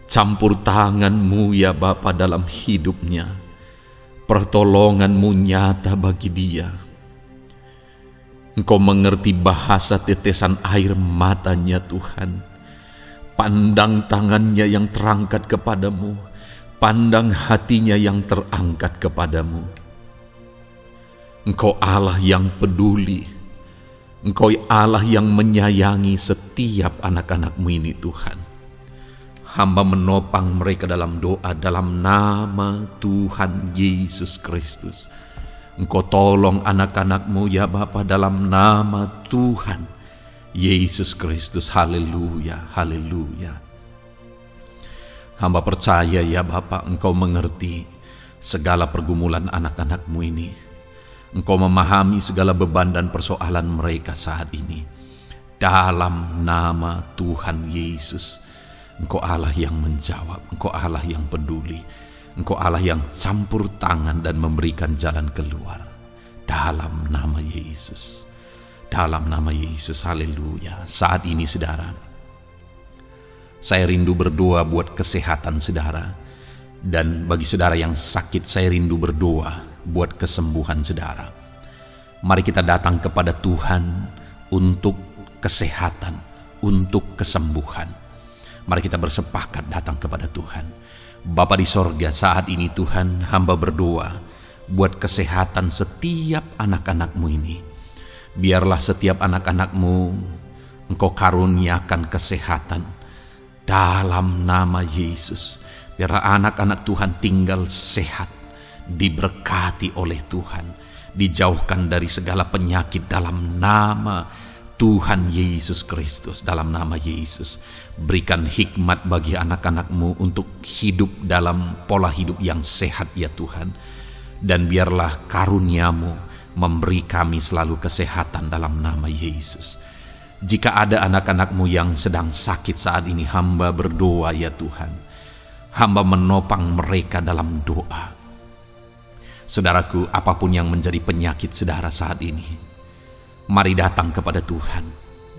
Campur tangan-Mu ya Bapa dalam hidupnya. Pertolongan-Mu nyata bagi dia. Engkau mengerti bahasa tetesan air matanya Tuhan. Pandang tangannya yang terangkat kepadamu. Pandang hatinya yang terangkat kepadamu. Engkau Allah yang peduli. Engkau Allah yang menyayangi setiap anak-anak-Mu ini Tuhan. Hamba menopang mereka dalam doa dalam nama Tuhan Yesus Kristus. Engkau tolong anak-anak-Mu ya Bapa dalam nama Tuhan Yesus Kristus. Haleluya, haleluya. Hamba percaya ya Bapa, Engkau mengerti segala pergumulan anak-anak-Mu ini. Engkau memahami segala beban dan persoalan mereka saat ini. Dalam nama Tuhan Yesus, Engkau Allah yang menjawab, Engkau Allah yang peduli. Engkau Allah yang campur tangan dan memberikan jalan keluar. Dalam nama Yesus. Dalam nama Yesus, haleluya. Saat ini saudara, saya rindu berdoa buat kesehatan saudara. Dan bagi saudara yang sakit, saya rindu berdoa buat kesembuhan saudara. Mari kita datang kepada Tuhan untuk kesehatan, untuk kesembuhan. Mari kita bersepakat datang kepada Tuhan. Bapa di sorga, saat ini Tuhan, hamba berdoa buat kesehatan setiap anak-anak-Mu ini. Biarlah setiap anak-anak-Mu Engkau karuniakan kesehatan dalam nama Yesus. Biarlah anak-anak Tuhan tinggal sehat, diberkati oleh Tuhan, dijauhkan dari segala penyakit dalam nama Tuhan Yesus Kristus. Dalam nama Yesus, berikan hikmat bagi anak-anak-Mu untuk hidup dalam pola hidup yang sehat ya Tuhan. Dan biarlah karunia-Mu memberi kami selalu kesehatan dalam nama Yesus. Jika ada anak-anak-Mu yang sedang sakit saat ini, hamba berdoa ya Tuhan. Hamba menopang mereka dalam doa. Saudaraku, apapun yang menjadi penyakit saudara saat ini, mari datang kepada Tuhan.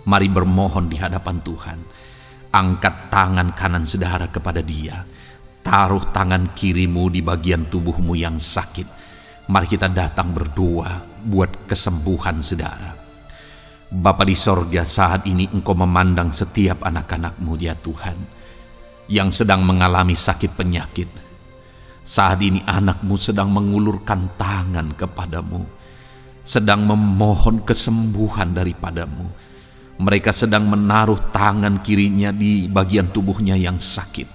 Mari bermohon di hadapan Tuhan. Angkat tangan kanan saudara kepada Dia. Taruh tangan kirimu di bagian tubuhmu yang sakit. Mari kita datang berdoa buat kesembuhan saudara. Bapa di sorga, saat ini Engkau memandang setiap anak-anak-Mu ya Tuhan, yang sedang mengalami sakit penyakit. Saat ini anak-Mu sedang mengulurkan tangan kepadamu, sedang memohon kesembuhan daripada-Mu. Mereka sedang menaruh tangan kirinya di bagian tubuhnya yang sakit.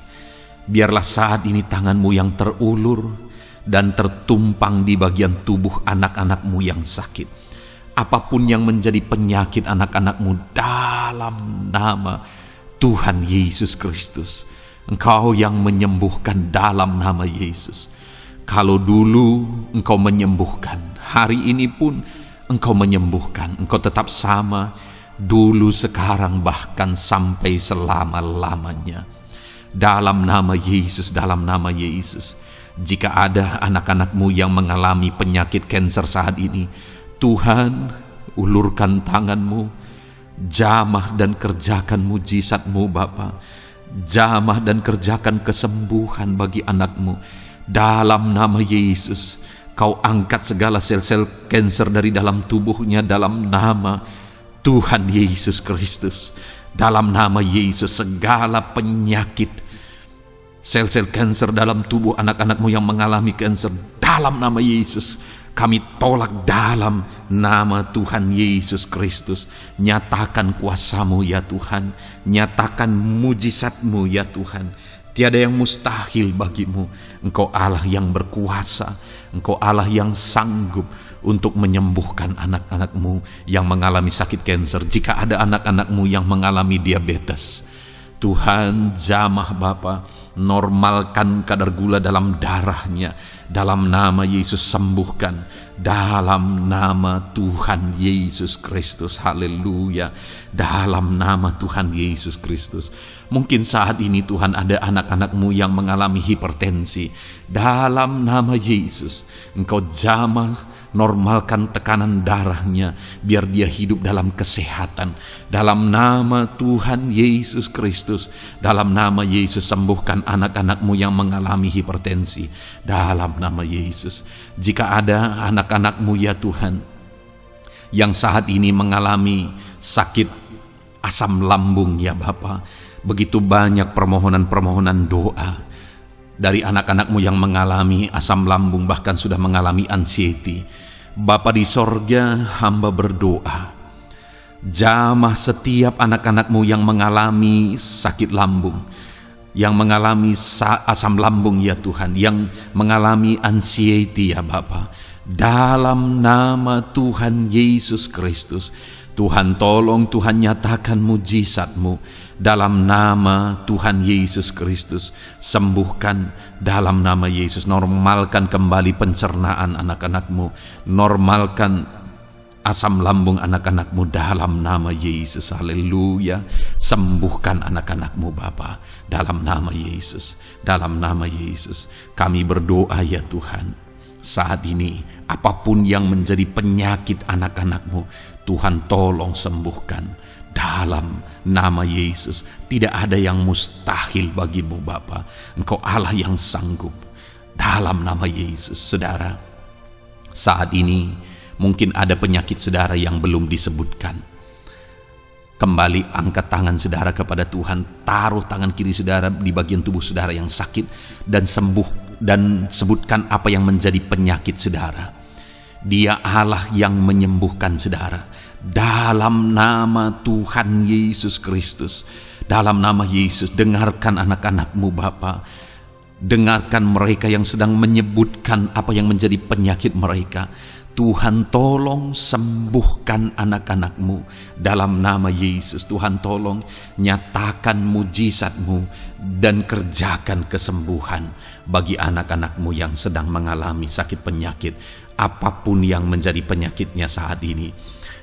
Biarlah saat ini tangan-Mu yang terulur dan tertumpang di bagian tubuh anak-anak-Mu yang sakit. Apapun yang menjadi penyakit anak-anak-Mu, dalam nama Tuhan Yesus Kristus, Engkau yang menyembuhkan dalam nama Yesus. Kalau dulu Engkau menyembuhkan, hari ini pun Engkau menyembuhkan. Engkau tetap sama, dulu, sekarang, bahkan sampai selama-lamanya. Dalam nama Yesus, dalam nama Yesus. Jika ada anak-anak-Mu yang mengalami penyakit kanker saat ini, Tuhan, ulurkan tangan-Mu, jamah dan kerjakan mujizat-Mu Bapa. Jamah dan kerjakan kesembuhan bagi anak-Mu. Dalam nama Yesus, Kau angkat segala sel-sel kanker dari dalam tubuhnya dalam nama Tuhan Yesus Kristus. Dalam nama Yesus, segala penyakit, sel-sel kanker dalam tubuh anak-anak-Mu yang mengalami kanker, dalam nama Yesus, kami tolak dalam nama Tuhan Yesus Kristus. Nyatakan kuasa-Mu ya Tuhan, nyatakan mujizat-Mu ya Tuhan. Tiada yang mustahil bagi-Mu. Engkau Allah yang berkuasa, Engkau Allah yang sanggup untuk menyembuhkan anak-anak-Mu yang mengalami sakit kanker. Jika ada anak-anak-Mu yang mengalami diabetes, Tuhan, jamah Bapa, normalkan kadar gula dalam darahnya. Dalam nama Yesus, sembuhkan. Dalam nama Tuhan Yesus Kristus. Haleluya. Dalam nama Tuhan Yesus Kristus. Mungkin saat ini Tuhan ada anak-anak-Mu yang mengalami hipertensi. Dalam nama Yesus, Engkau jamah, normalkan tekanan darahnya, biar dia hidup dalam kesehatan. Dalam nama Tuhan Yesus Kristus, dalam nama Yesus, sembuhkan anak-anak-Mu yang mengalami hipertensi. Dalam nama Yesus. Jika ada anak-anak-Mu ya Tuhan yang saat ini mengalami sakit asam lambung ya Bapa, begitu banyak permohonan-permohonan doa dari anak-anak-Mu yang mengalami asam lambung, bahkan sudah mengalami anxiety. Bapa di sorga, hamba berdoa, jamah setiap anak-anak-Mu yang mengalami sakit lambung, yang mengalami asam lambung ya Tuhan, yang mengalami anxiety ya Bapa. Dalam nama Tuhan Yesus Kristus, Tuhan tolong, Tuhan nyatakan mujizat-Mu. Dalam nama Tuhan Yesus Kristus, sembuhkan dalam nama Yesus. Normalkan kembali pencernaan anak-anak-Mu, normalkan asam lambung anak-anak-Mu dalam nama Yesus. Haleluya. Sembuhkan anak-anak-Mu Bapa dalam nama Yesus. Dalam nama Yesus kami berdoa ya Tuhan, saat ini apapun yang menjadi penyakit anak-anak-Mu, Tuhan tolong sembuhkan dalam nama Yesus. Tidak ada yang mustahil bagi-Mu Bapa. Engkau Allah yang sanggup. Dalam nama Yesus. Saudara, saat ini mungkin ada penyakit saudara yang belum disebutkan. Kembali angkat tangan saudara kepada Tuhan, taruh tangan kiri saudara di bagian tubuh saudara yang sakit, dan sembuh, dan sebutkan apa yang menjadi penyakit saudara. Dia Allah yang menyembuhkan saudara. Dalam nama Tuhan Yesus Kristus, dalam nama Yesus, dengarkan anak-anak-Mu Bapa. Dengarkan mereka yang sedang menyebutkan apa yang menjadi penyakit mereka. Tuhan tolong sembuhkan anak-anak-Mu dalam nama Yesus. Tuhan tolong nyatakan mujizat-Mu dan kerjakan kesembuhan bagi anak-anak-Mu yang sedang mengalami sakit penyakit, apapun yang menjadi penyakitnya saat ini.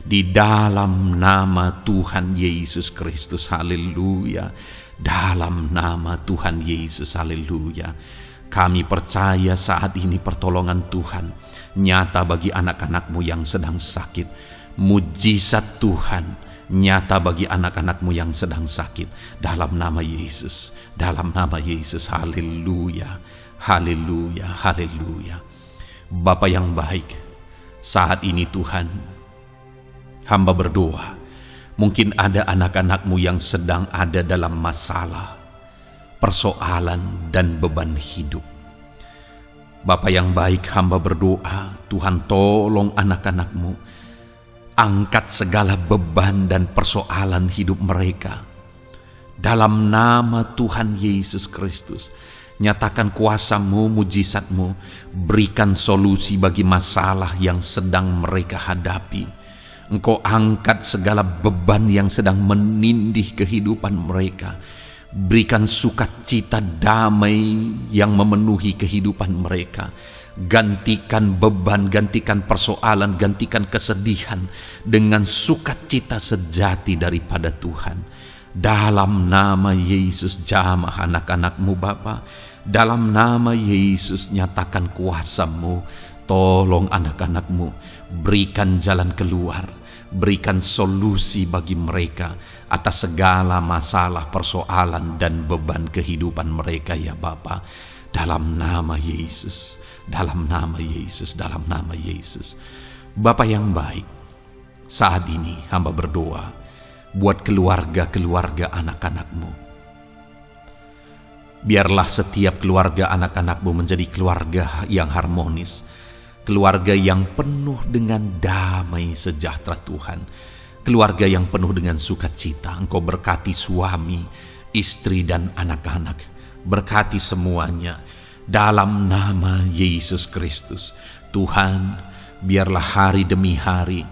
Di dalam nama Tuhan Yesus Kristus. Haleluya. Dalam nama Tuhan Yesus. Haleluya. Kami percaya saat ini pertolongan Tuhan nyata bagi anak-anak-Mu yang sedang sakit. Mujizat Tuhan nyata bagi anak-anak-Mu yang sedang sakit. Dalam nama Yesus. Dalam nama Yesus. Haleluya. Haleluya. Haleluya. Bapa yang baik, saat ini Tuhan, hamba berdoa, mungkin ada anak-anak-Mu yang sedang ada dalam masalah, persoalan, dan beban hidup. Bapa yang baik, hamba berdoa, Tuhan tolong anak-anak-Mu, angkat segala beban dan persoalan hidup mereka. Dalam nama Tuhan Yesus Kristus, nyatakan kuasa-Mu, mujizat-Mu, berikan solusi bagi masalah yang sedang mereka hadapi. Engkau angkat segala beban yang sedang menindih kehidupan mereka. Berikan sukacita damai yang memenuhi kehidupan mereka. Gantikan beban, gantikan persoalan, gantikan kesedihan dengan sukacita sejati daripada Tuhan. Dalam nama Yesus, jamah anak-anak-Mu Bapa. Dalam nama Yesus, nyatakan kuasa-Mu. Tolong anak-anak-Mu, berikan jalan keluar, berikan solusi bagi mereka atas segala masalah, persoalan, dan beban kehidupan mereka ya Bapa. Dalam nama Yesus, dalam nama Yesus, dalam nama Yesus. Bapa yang baik, saat ini hamba berdoa buat keluarga-keluarga anak-anak-Mu. Biarlah setiap keluarga anak-anak-Mu menjadi keluarga yang harmonis, keluarga yang penuh dengan damai sejahtera Tuhan, keluarga yang penuh dengan sukacita. Engkau berkati suami, istri, dan anak-anak, berkati semuanya dalam nama Yesus Kristus. Tuhan, biarlah hari demi hari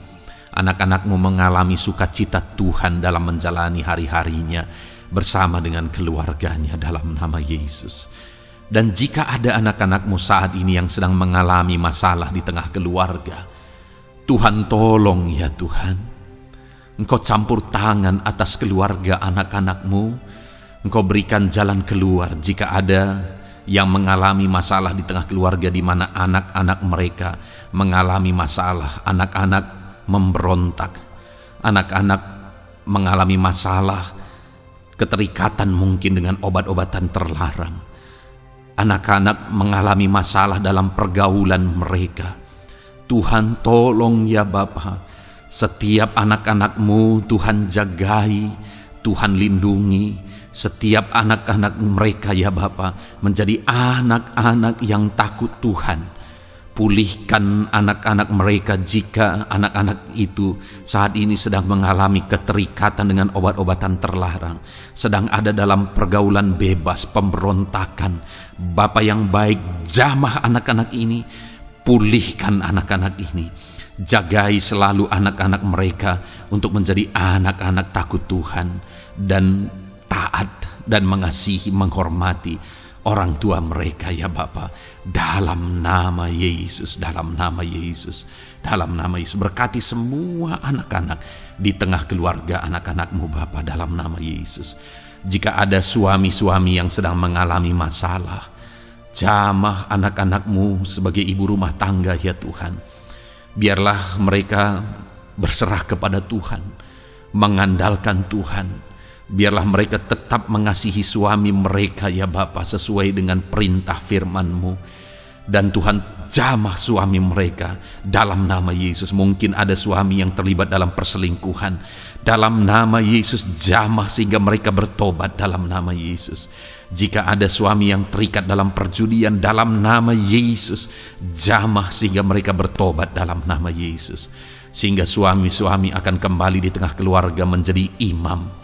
anak-anak-Mu mengalami sukacita Tuhan dalam menjalani hari-harinya bersama dengan keluarganya dalam nama Yesus. Dan jika ada anak-anak-Mu saat ini yang sedang mengalami masalah di tengah keluarga, Tuhan tolong ya Tuhan. Engkau campur tangan atas keluarga anak-anak-Mu. Engkau berikan jalan keluar jika ada yang mengalami masalah di tengah keluarga di mana anak-anak mereka mengalami masalah, anak-anak memberontak, anak-anak mengalami masalah, keterikatan mungkin dengan obat-obatan terlarang. Anak-anak mengalami masalah dalam pergaulan mereka. Tuhan tolong ya Bapa, setiap anak-anak-Mu Tuhan jagai, Tuhan lindungi. Setiap anak-anak mereka ya Bapa menjadi anak-anak yang takut Tuhan. Pulihkan anak-anak mereka jika anak-anak itu saat ini sedang mengalami keterikatan dengan obat-obatan terlarang, sedang ada dalam pergaulan bebas, pemberontakan. Bapa yang baik, jamah anak-anak ini, pulihkan anak-anak ini. Jagai selalu anak-anak mereka untuk menjadi anak-anak takut Tuhan dan taat dan mengasihi, menghormati orang tua mereka ya Bapa. Dalam nama Yesus, dalam nama Yesus, dalam nama Yesus. Berkati semua anak-anak di tengah keluarga anak-anak-Mu Bapa dalam nama Yesus. Jika ada suami-suami yang sedang mengalami masalah, jamah anak-anak-Mu sebagai ibu rumah tangga ya Tuhan. Biarlah mereka berserah kepada Tuhan, mengandalkan Tuhan. Biarlah mereka tetap mengasihi suami mereka ya Bapa sesuai dengan perintah firman-Mu. Dan Tuhan jamah suami mereka dalam nama Yesus. Mungkin ada suami yang terlibat dalam perselingkuhan, dalam nama Yesus jamah sehingga mereka bertobat dalam nama Yesus. Jika ada suami yang terikat dalam perjudian, dalam nama Yesus jamah sehingga mereka bertobat dalam nama Yesus. Sehingga suami-suami akan kembali di tengah keluarga menjadi imam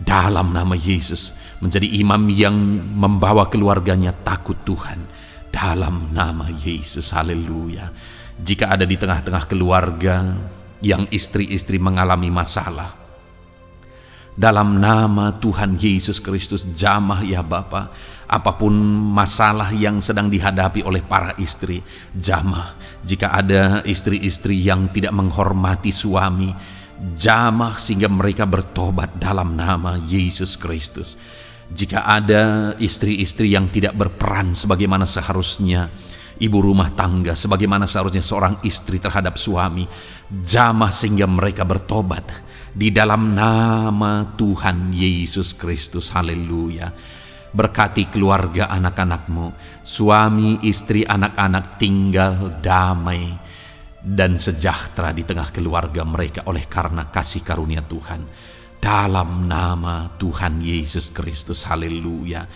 dalam nama Yesus, menjadi imam yang membawa keluarganya takut Tuhan dalam nama Yesus. Haleluya. Jika ada di tengah-tengah keluarga yang istri-istri mengalami masalah, dalam nama Tuhan Yesus Kristus jamah ya Bapa. Apapun masalah yang sedang dihadapi oleh para istri, jamah. Jika ada istri-istri yang tidak menghormati suami, jamah sehingga mereka bertobat dalam nama Yesus Kristus. Jika ada istri-istri yang tidak berperan sebagaimana seharusnya ibu rumah tangga, sebagaimana seharusnya seorang istri terhadap suami, jamah sehingga mereka bertobat di dalam nama Tuhan Yesus Kristus. Haleluya. Berkati keluarga anak-anak-Mu, suami, istri, anak-anak tinggal damai dan sejahtera di tengah keluarga mereka oleh karena kasih karunia Tuhan. Dalam nama Tuhan Yesus Kristus. Haleluya.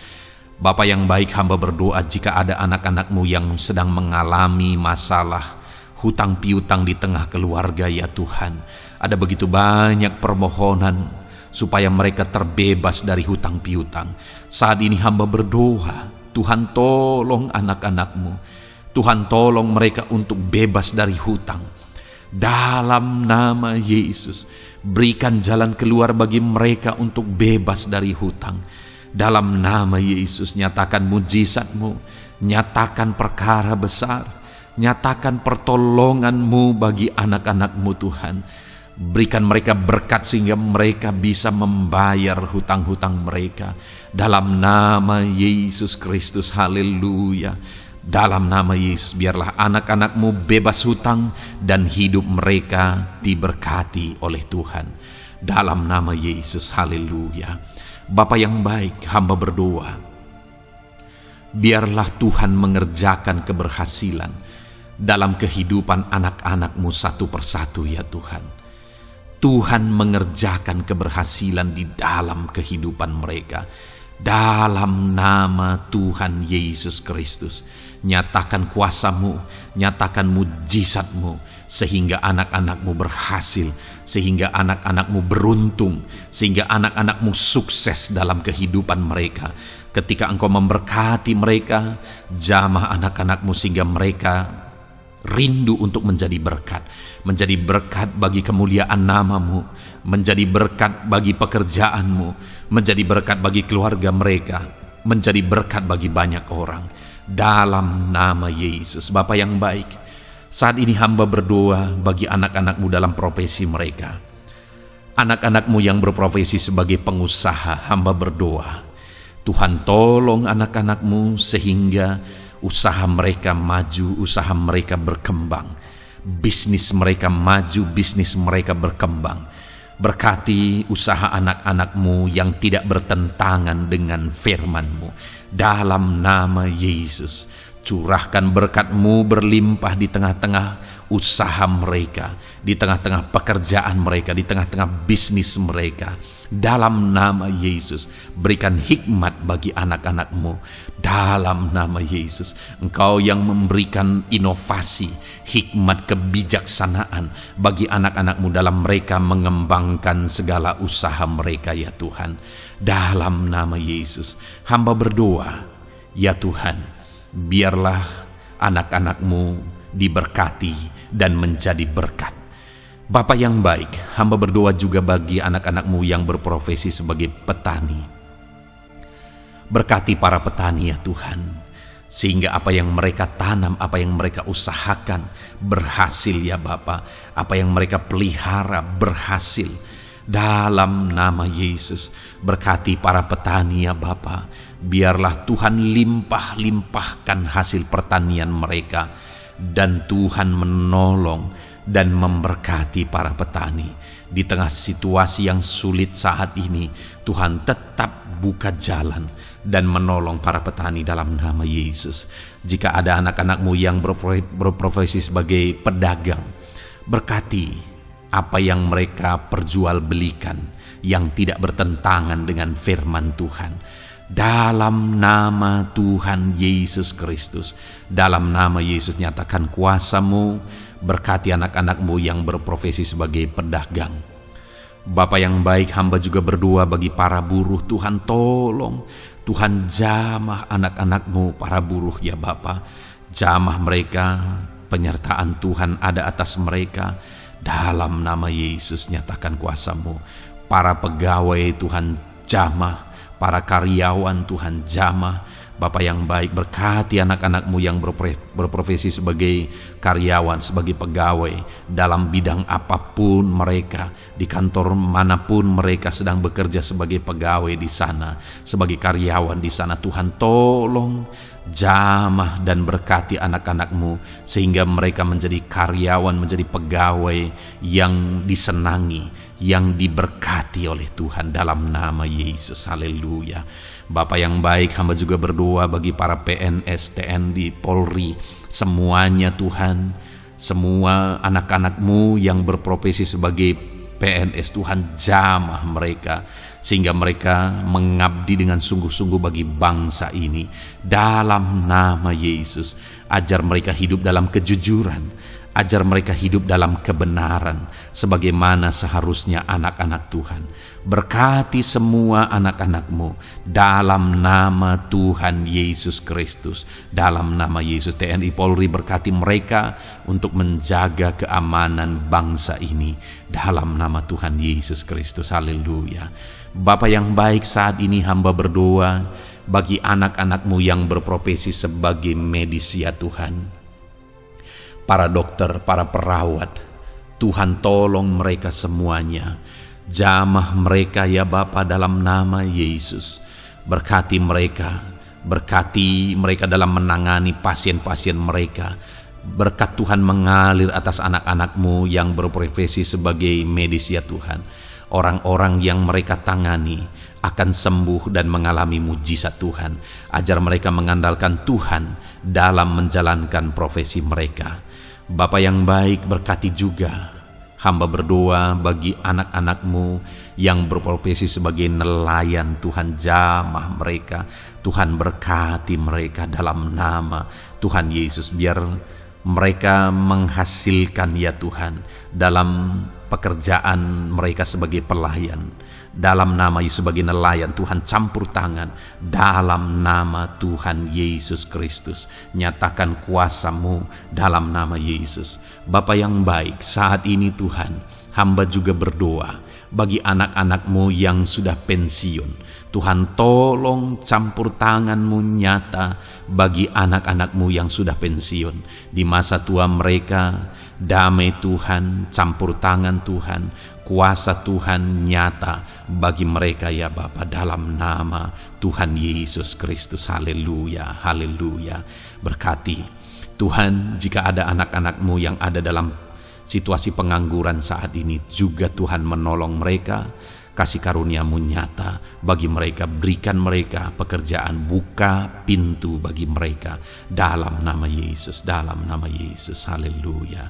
Bapa yang baik, hamba berdoa jika ada anak-anak-Mu yang sedang mengalami masalah hutang piutang di tengah keluarga, ya Tuhan. Ada begitu banyak permohonan supaya mereka terbebas dari hutang piutang. Saat ini hamba berdoa, Tuhan tolong anak-anak-Mu. Tuhan tolong mereka untuk bebas dari hutang. Dalam nama Yesus, berikan jalan keluar bagi mereka untuk bebas dari hutang. Dalam nama Yesus, nyatakan mujizat-Mu, nyatakan perkara besar, nyatakan pertolongan-Mu bagi anak-anak-Mu Tuhan. Berikan mereka berkat sehingga mereka bisa membayar hutang-hutang mereka. Dalam nama Yesus Kristus, haleluya. Dalam nama Yesus, biarlah anak-anak-Mu bebas hutang dan hidup mereka diberkati oleh Tuhan. Dalam nama Yesus, haleluya. Bapa yang baik, hamba berdoa, biarlah Tuhan mengerjakan keberhasilan dalam kehidupan anak-anak-Mu satu persatu, ya Tuhan. Tuhan mengerjakan keberhasilan di dalam kehidupan mereka. Dalam nama Tuhan Yesus Kristus, nyatakan kuasa-Mu, nyatakan mujizat-Mu, sehingga anak-anak-Mu berhasil, sehingga anak-anak-Mu beruntung, sehingga anak-anak-Mu sukses dalam kehidupan mereka. Ketika Engkau memberkati mereka, jamah anak-anak-Mu sehingga mereka rindu untuk menjadi berkat bagi kemuliaan nama-Mu, menjadi berkat bagi pekerjaan-Mu, menjadi berkat bagi keluarga mereka, menjadi berkat bagi banyak orang. Dalam nama Yesus. Bapa yang baik, saat ini hamba berdoa bagi anak-anak-Mu dalam profesi mereka. Anak-anak-Mu yang berprofesi sebagai pengusaha, hamba berdoa, Tuhan tolong anak-anak-Mu sehingga usaha mereka maju, usaha mereka berkembang, bisnis mereka maju, bisnis mereka berkembang. Berkati usaha anak-anak-Mu yang tidak bertentangan dengan firman-Mu. Dalam nama Yesus, curahkan berkat-Mu berlimpah di tengah-tengah usaha mereka, di tengah-tengah pekerjaan mereka, di tengah-tengah bisnis mereka. Dalam nama Yesus, berikan hikmat bagi anak-anak-Mu. Dalam nama Yesus, Engkau yang memberikan inovasi, hikmat, kebijaksanaan bagi anak-anak-Mu dalam mereka mengembangkan segala usaha mereka, ya Tuhan. Dalam nama Yesus, hamba berdoa, ya Tuhan, biarlah anak-anak-Mu diberkati dan menjadi berkat. Bapa yang baik, hamba berdoa juga bagi anak-anak-Mu yang berprofesi sebagai petani. Berkati para petani, ya Tuhan, sehingga apa yang mereka tanam, apa yang mereka usahakan berhasil, ya Bapa. Apa yang mereka pelihara berhasil. Dalam nama Yesus, berkati para petani, ya Bapa. Biarlah Tuhan limpah-limpahkan hasil pertanian mereka, dan Tuhan menolong dan memberkati para petani. Di tengah situasi yang sulit saat ini, Tuhan tetap buka jalan dan menolong para petani dalam nama Yesus. Jika ada anak-anak-Mu yang berprofesi sebagai pedagang, berkati apa yang mereka perjualbelikan yang tidak bertentangan dengan firman Tuhan. Dalam nama Tuhan Yesus Kristus, dalam nama Yesus, nyatakan kuasa-Mu, berkati anak-anak-Mu yang berprofesi sebagai pedagang. Bapa yang baik, hamba juga berdoa bagi para buruh. Tuhan tolong, Tuhan jamah anak-anak-Mu para buruh, ya Bapa. Jamah mereka, penyertaan Tuhan ada atas mereka. Dalam nama Yesus, nyatakan kuasa-Mu. Para pegawai Tuhan jamah, para karyawan Tuhan jamah. Bapa yang baik, berkati anak-anak-Mu yang berprofesi sebagai karyawan, sebagai pegawai dalam bidang apapun mereka, di kantor manapun mereka sedang bekerja sebagai pegawai di sana, sebagai karyawan di sana. Tuhan tolong jamah dan berkati anak-anak-Mu sehingga mereka menjadi karyawan, menjadi pegawai yang disenangi, yang diberkati oleh Tuhan dalam nama Yesus. Haleluya. Bapa yang baik, hamba juga berdoa bagi para PNS, TNI, Polri, semuanya Tuhan, semua anak-anak-Mu yang berprofesi sebagai PNS. Tuhan, jamah mereka sehingga mereka mengabdi dengan sungguh-sungguh bagi bangsa ini. Dalam nama Yesus, ajar mereka hidup dalam kejujuran, ajar mereka hidup dalam kebenaran sebagaimana seharusnya anak-anak Tuhan. Berkati semua anak-anak-Mu dalam nama Tuhan Yesus Kristus. Dalam nama Yesus, TNI Polri berkati mereka untuk menjaga keamanan bangsa ini dalam nama Tuhan Yesus Kristus. Haleluya. Bapa yang baik, saat ini hamba berdoa bagi anak-anak-Mu yang berprofesi sebagai medis ya Tuhan. Para dokter, para perawat, Tuhan tolong mereka semuanya. Jamah mereka ya Bapa dalam nama Yesus. Berkati mereka dalam menangani pasien-pasien mereka. Berkat Tuhan mengalir atas anak-anak-Mu yang berprofesi sebagai medis ya Tuhan. Orang-orang yang mereka tangani akan sembuh dan mengalami mujizat Tuhan. Ajar mereka mengandalkan Tuhan dalam menjalankan profesi mereka. Bapa yang baik, berkati juga hamba berdoa bagi anak-anak-Mu yang berprofesi sebagai nelayan. Tuhan, jamah mereka. Tuhan, berkati mereka dalam nama Tuhan Yesus. Biar mereka menghasilkan ya Tuhan dalam pekerjaan mereka sebagai pelayan. Dalam nama Yesus, sebagai nelayan, Tuhan campur tangan dalam nama Tuhan Yesus Kristus. Nyatakan kuasa-Mu dalam nama Yesus. Bapa yang baik, saat ini Tuhan, hamba juga berdoa bagi anak-anak-Mu yang sudah pensiun. Tuhan, tolong campur tangan-Mu nyata bagi anak-anak-Mu yang sudah pensiun. Di masa tua mereka, damai Tuhan, campur tangan Tuhan, kuasa Tuhan nyata bagi mereka ya Bapa dalam nama Tuhan Yesus Kristus. Haleluya, haleluya. Berkati Tuhan, jika ada anak-anak-Mu yang ada dalam situasi pengangguran saat ini, juga Tuhan menolong mereka. Kasih karunia-Mu nyata bagi mereka, berikan mereka pekerjaan, buka pintu bagi mereka dalam nama Yesus, dalam nama Yesus. Haleluya.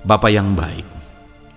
Bapa yang baik,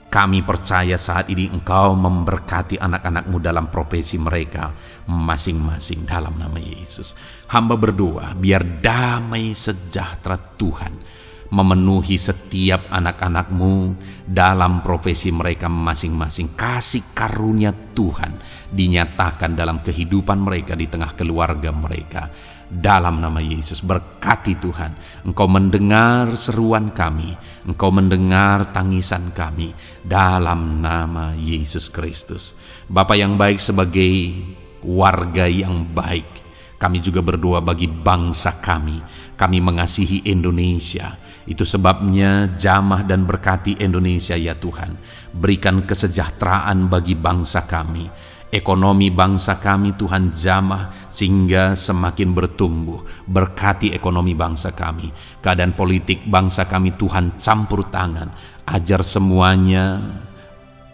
kami percaya saat ini Engkau memberkati anak-anak-Mu dalam profesi mereka masing-masing dalam nama Yesus. Hamba berdoa biar damai sejahtera Tuhan memenuhi setiap anak-anak-Mu dalam profesi mereka masing-masing. Kasih karunia Tuhan dinyatakan dalam kehidupan mereka, di tengah keluarga mereka. Dalam nama Yesus, berkati Tuhan. Engkau mendengar seruan kami, Engkau mendengar tangisan kami dalam nama Yesus Kristus. Bapa yang baik, sebagai warga yang baik, kami juga berdoa bagi bangsa kami. Kami mengasihi Indonesia. Itu sebabnya jamah dan berkati Indonesia ya Tuhan. Berikan kesejahteraan bagi bangsa kami. Ekonomi bangsa kami Tuhan jamah sehingga semakin bertumbuh. Berkati ekonomi bangsa kami. Keadaan politik bangsa kami Tuhan campur tangan. Ajar semuanya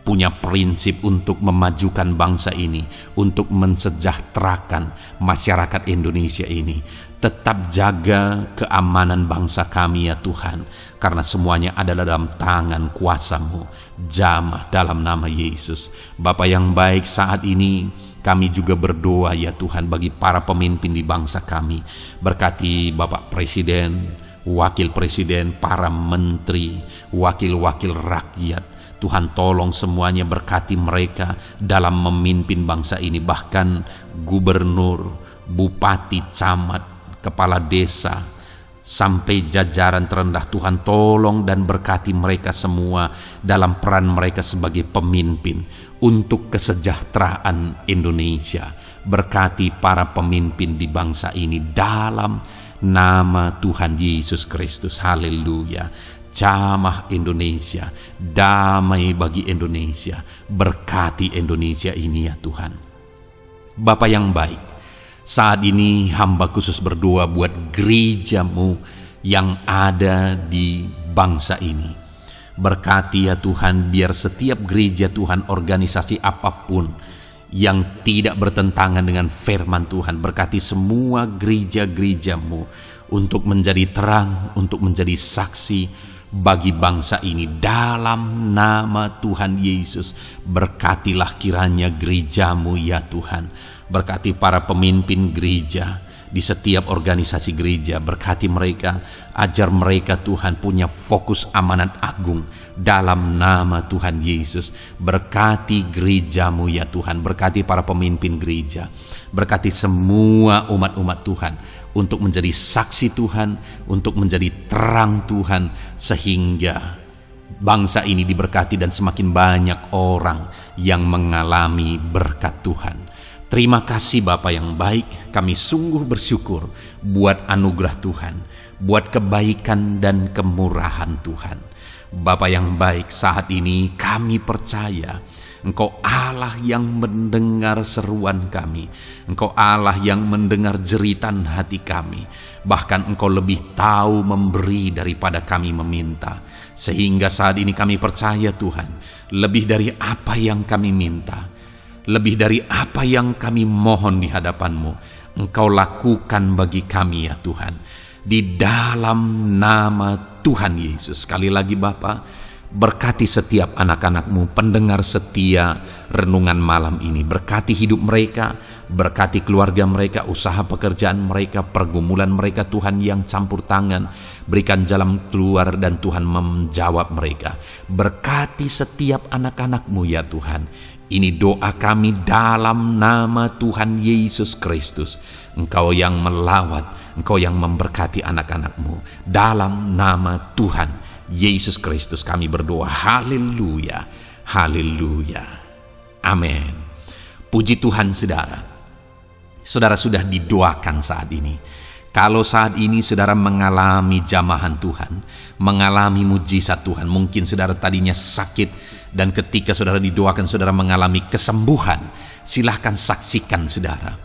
punya prinsip untuk memajukan bangsa ini, untuk mensejahterakan masyarakat Indonesia ini. Tetap jaga keamanan bangsa kami ya Tuhan, karena semuanya adalah dalam tangan kuasa-Mu. Jamah dalam nama Yesus. Bapa yang baik, saat ini kami juga berdoa ya Tuhan bagi para pemimpin di bangsa kami. Berkati Bapak Presiden, Wakil Presiden, para menteri, wakil-wakil rakyat. Tuhan, tolong semuanya, berkati mereka dalam memimpin bangsa ini. Bahkan gubernur, bupati, camat, kepala desa, sampai jajaran terendah. Tuhan, tolong dan berkati mereka semua dalam peran mereka sebagai pemimpin untuk kesejahteraan Indonesia. Berkati para pemimpin di bangsa ini dalam nama Tuhan Yesus Kristus. Haleluya. Jamah Indonesia, damai bagi Indonesia. Berkati Indonesia ini ya Tuhan. Bapa yang baik, saat ini hamba khusus berdoa buat gereja-Mu yang ada di bangsa ini. Berkati ya Tuhan, biar setiap gereja Tuhan, organisasi apapun yang tidak bertentangan dengan firman Tuhan, berkati semua gereja-gereja-Mu untuk menjadi terang, untuk menjadi saksi bagi bangsa ini dalam nama Tuhan Yesus. Berkatilah kiranya gerejamu ya Tuhan, berkati para pemimpin gereja di setiap organisasi gereja, berkati mereka, ajar mereka Tuhan punya fokus amanat agung dalam nama Tuhan Yesus. Berkati gerejamu ya Tuhan, berkati para pemimpin gereja, berkati semua umat-umat Tuhan untuk menjadi saksi Tuhan, untuk menjadi terang Tuhan, sehingga bangsa ini diberkati dan semakin banyak orang yang mengalami berkat Tuhan. Terima kasih Bapa yang baik, kami sungguh bersyukur buat anugerah Tuhan, buat kebaikan dan kemurahan Tuhan. Bapa yang baik, saat ini kami percaya Engkau Allah yang mendengar seruan kami, Engkau Allah yang mendengar jeritan hati kami. Bahkan Engkau lebih tahu memberi daripada kami meminta. Sehingga saat ini kami percaya Tuhan, lebih dari apa yang kami minta, lebih dari apa yang kami mohon di hadapan-Mu, Engkau lakukan bagi kami ya Tuhan. Di dalam nama Tuhan Yesus. Sekali lagi Bapa, berkati setiap anak-anak-Mu, pendengar setia renungan malam ini. Berkati hidup mereka, berkati keluarga mereka, usaha pekerjaan mereka, pergumulan mereka Tuhan yang campur tangan. Berikan jalan keluar dan Tuhan menjawab mereka. Berkati setiap anak-anak-Mu ya Tuhan. Ini doa kami dalam nama Tuhan Yesus Kristus. Engkau yang melawat, Engkau yang memberkati anak-anak-Mu. Dalam nama Tuhan Yesus Kristus kami berdoa. Haleluya, haleluya, amin. Puji Tuhan saudara. Saudara sudah didoakan saat ini. Kalau saat ini saudara mengalami jamahan Tuhan, mengalami mujizat Tuhan, mungkin saudara tadinya sakit, dan ketika saudara didoakan saudara mengalami kesembuhan, silahkan saksikan saudara.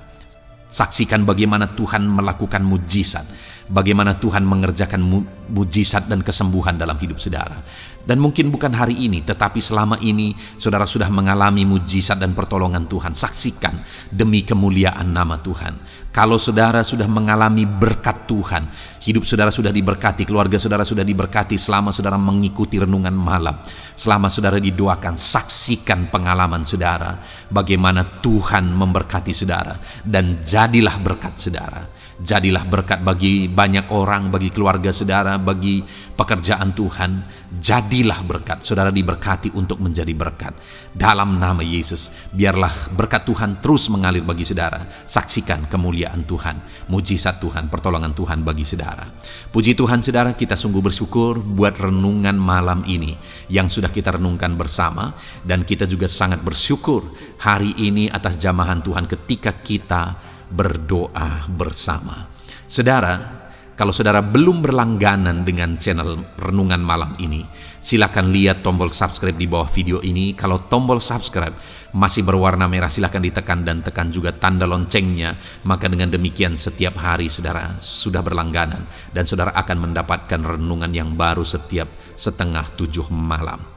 Saksikan bagaimana Tuhan melakukan mujizat, bagaimana Tuhan mengerjakan mujizat dan kesembuhan dalam hidup saudara. Dan mungkin bukan hari ini, tetapi selama ini saudara sudah mengalami mujizat dan pertolongan Tuhan. Saksikan demi kemuliaan nama Tuhan. Kalau saudara sudah mengalami berkat Tuhan, hidup saudara sudah diberkati, keluarga saudara sudah diberkati selama saudara mengikuti renungan malam, selama saudara didoakan, saksikan pengalaman saudara, bagaimana Tuhan memberkati saudara, dan jadilah berkat saudara. Jadilah berkat bagi banyak orang, bagi keluarga saudara, bagi pekerjaan Tuhan. Jadilah berkat, saudara diberkati untuk menjadi berkat. Dalam nama Yesus, biarlah berkat Tuhan terus mengalir bagi saudara. Saksikan kemuliaan Tuhan, mujizat Tuhan, pertolongan Tuhan bagi saudara. Puji Tuhan saudara, kita sungguh bersyukur buat renungan malam ini yang sudah kita renungkan bersama. Dan kita juga sangat bersyukur hari ini atas jamahan Tuhan ketika kita berdoa bersama. Saudara, kalau saudara belum berlangganan dengan channel Renungan Malam ini, silakan lihat tombol subscribe di bawah video ini. Kalau tombol subscribe masih berwarna merah, silakan ditekan dan tekan juga tanda loncengnya. Maka dengan demikian setiap hari saudara sudah berlangganan dan saudara akan mendapatkan renungan yang baru setiap 6:30 malam.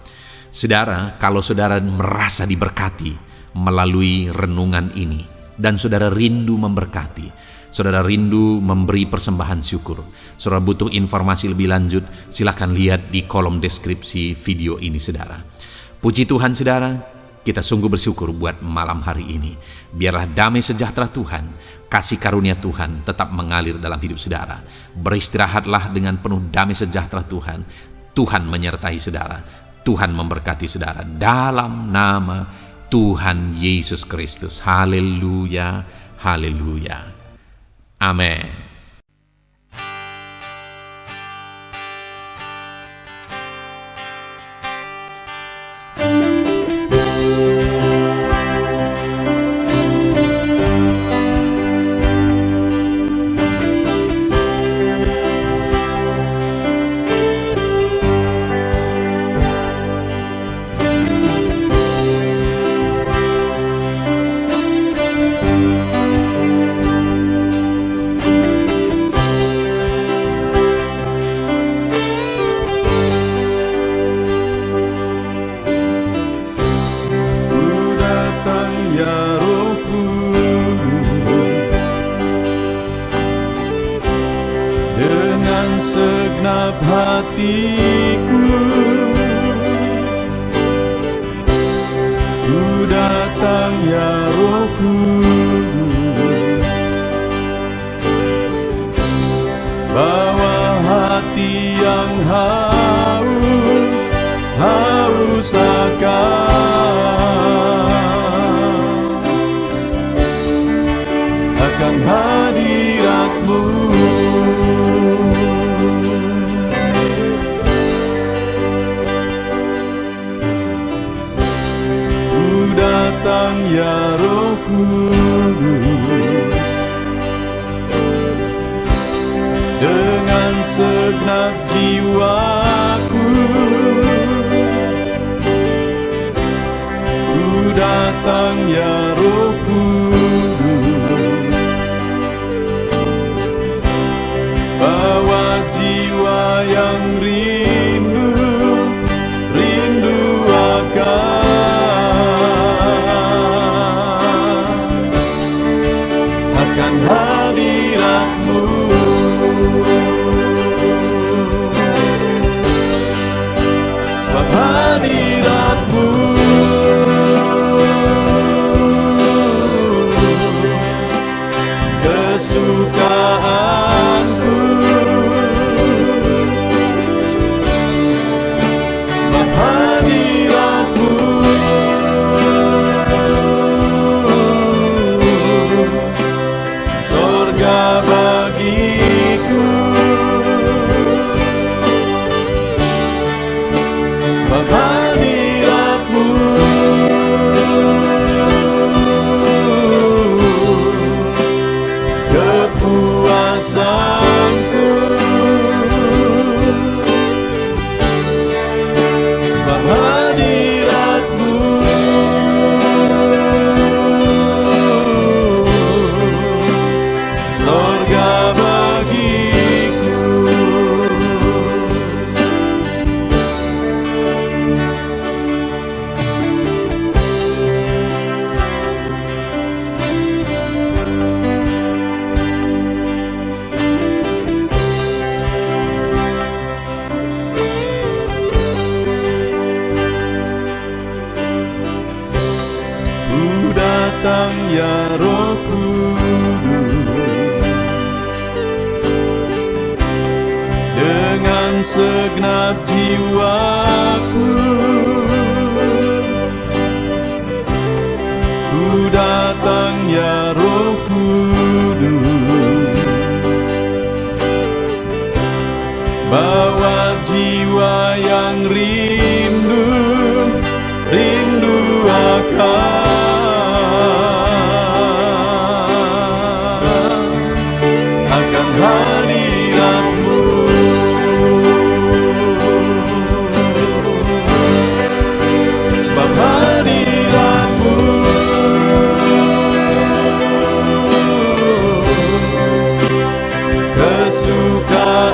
Saudara, kalau saudara merasa diberkati melalui renungan ini, dan saudara rindu memberkati, saudara rindu memberi persembahan syukur, saudara butuh informasi lebih lanjut, silakan lihat di kolom deskripsi video ini saudara. Puji Tuhan saudara, kita sungguh bersyukur buat malam hari ini. Biarlah damai sejahtera Tuhan, kasih karunia Tuhan tetap mengalir dalam hidup saudara. Beristirahatlah dengan penuh damai sejahtera Tuhan. Tuhan menyertai saudara, Tuhan memberkati saudara dalam nama Tuhan Yesus Kristus. Haleluya, haleluya. Amin. segenap hatiku, ku datang ya Roh Kudus, bawa hati yang haus akan hadirat-Mu. Ku datang ya Roh Kudus, dengan segenap jiwaku, ku datang ya Roh Kudus, bawa jiwa yang rindu akan hadirat-Mu. Sebab hadirat-Mu kesukaanku, sebab hadirat-Mu sorga bagiku, sebab hadirat-Mu kepuasanku, sebab hadirat-Mu sorga bagiku. Ku datang ya Roh Kudus, dengan segenap jiwaku, ku datang ya Roh Kudus, bawa jiwa yang rindu akan hadirat-Mu. Sebab hadirat-Mu kesukaanku,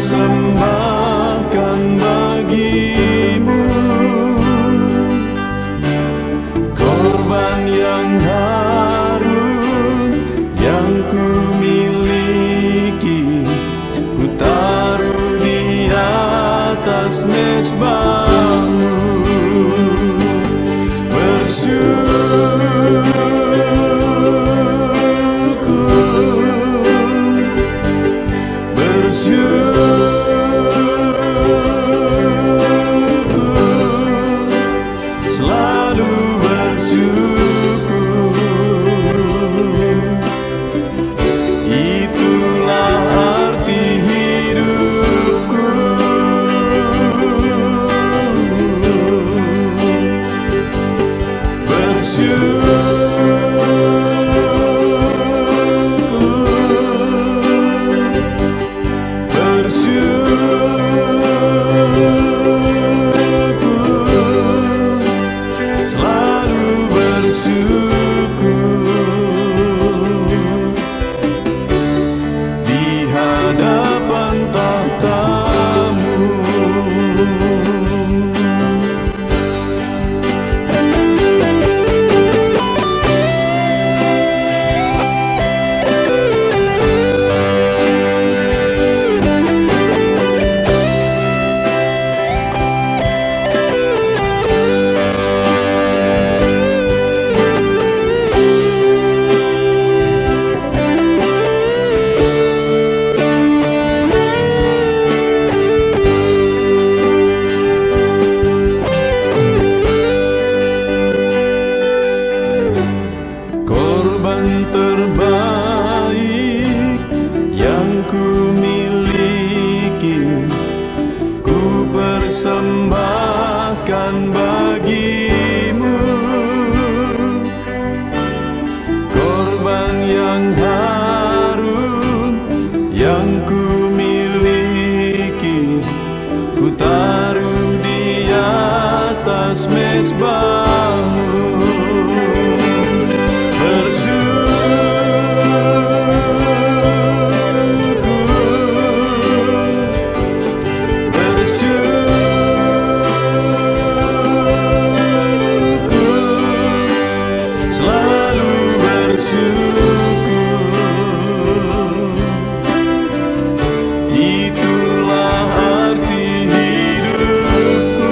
persembahkan bagimu korban yang harum yang ku miliki, ku taruh di atas mezbahmu. Selalu bersyukur, itulah arti hidupku. Selalu bersyukur di hadapan tahta-Mu. Korban terbaik yang ku miliki, ku persembahkan bagimu. Korban yang harum yang ku miliki, ku taruh di atas mezbahmu. Selalu bersyukur, itulah arti hidupku.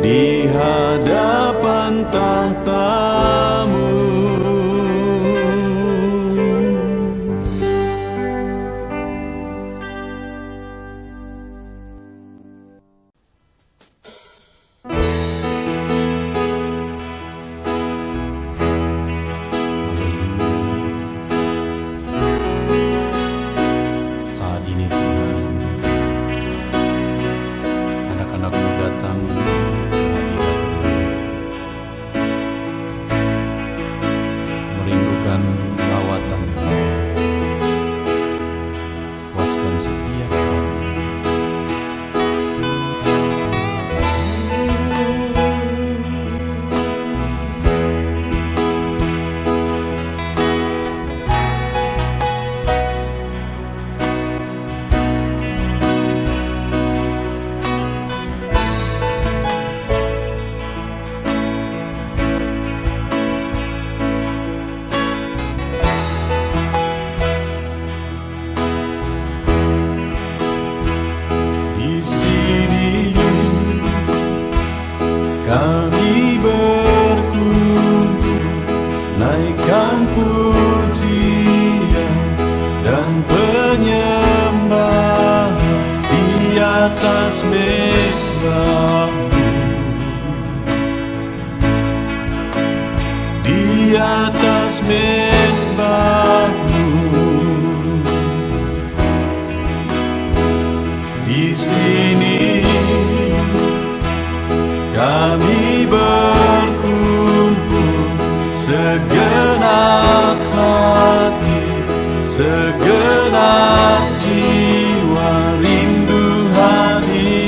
Di hadapan tahta-Mu. Saat ini Tuhan, anak-anak-Mu datang ke hadirat-Mu, merindukan lawatan-Mu. Puaskan setiap kami. Kami berkumpul, naikkan pujian dan penyembahan di atas mezbah. atas mezbah-Mu. Di sini kami berkumpul, segenap hati, segenap jiwa, rindu hadirat-Mu.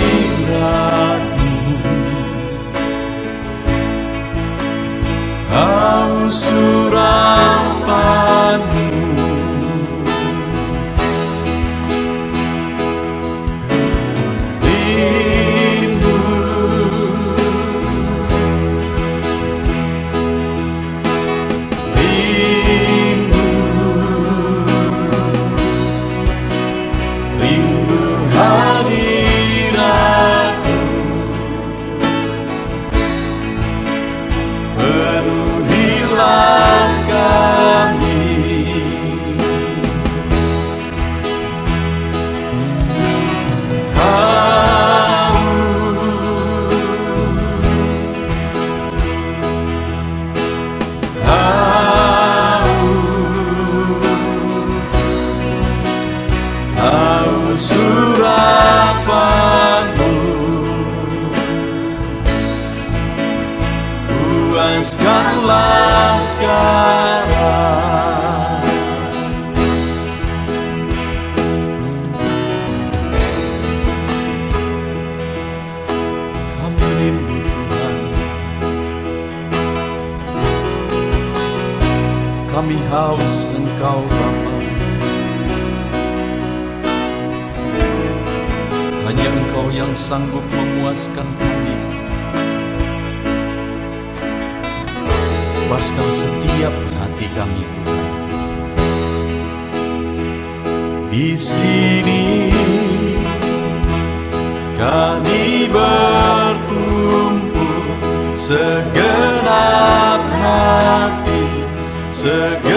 Haus surapan-Mu, rindu, rindu, rindu hadirat-Mu. Penuhilah kami. Haus surapan-Mu, puaskanlah sekarang. Kami rindu Tuhan, kami haus Engkau Bapa. Hanya Engkau yang sanggup memuaskan kami. Puaskan setiap hati kami Tuhan. Di sini kami berkumpul, segenap hati, segenap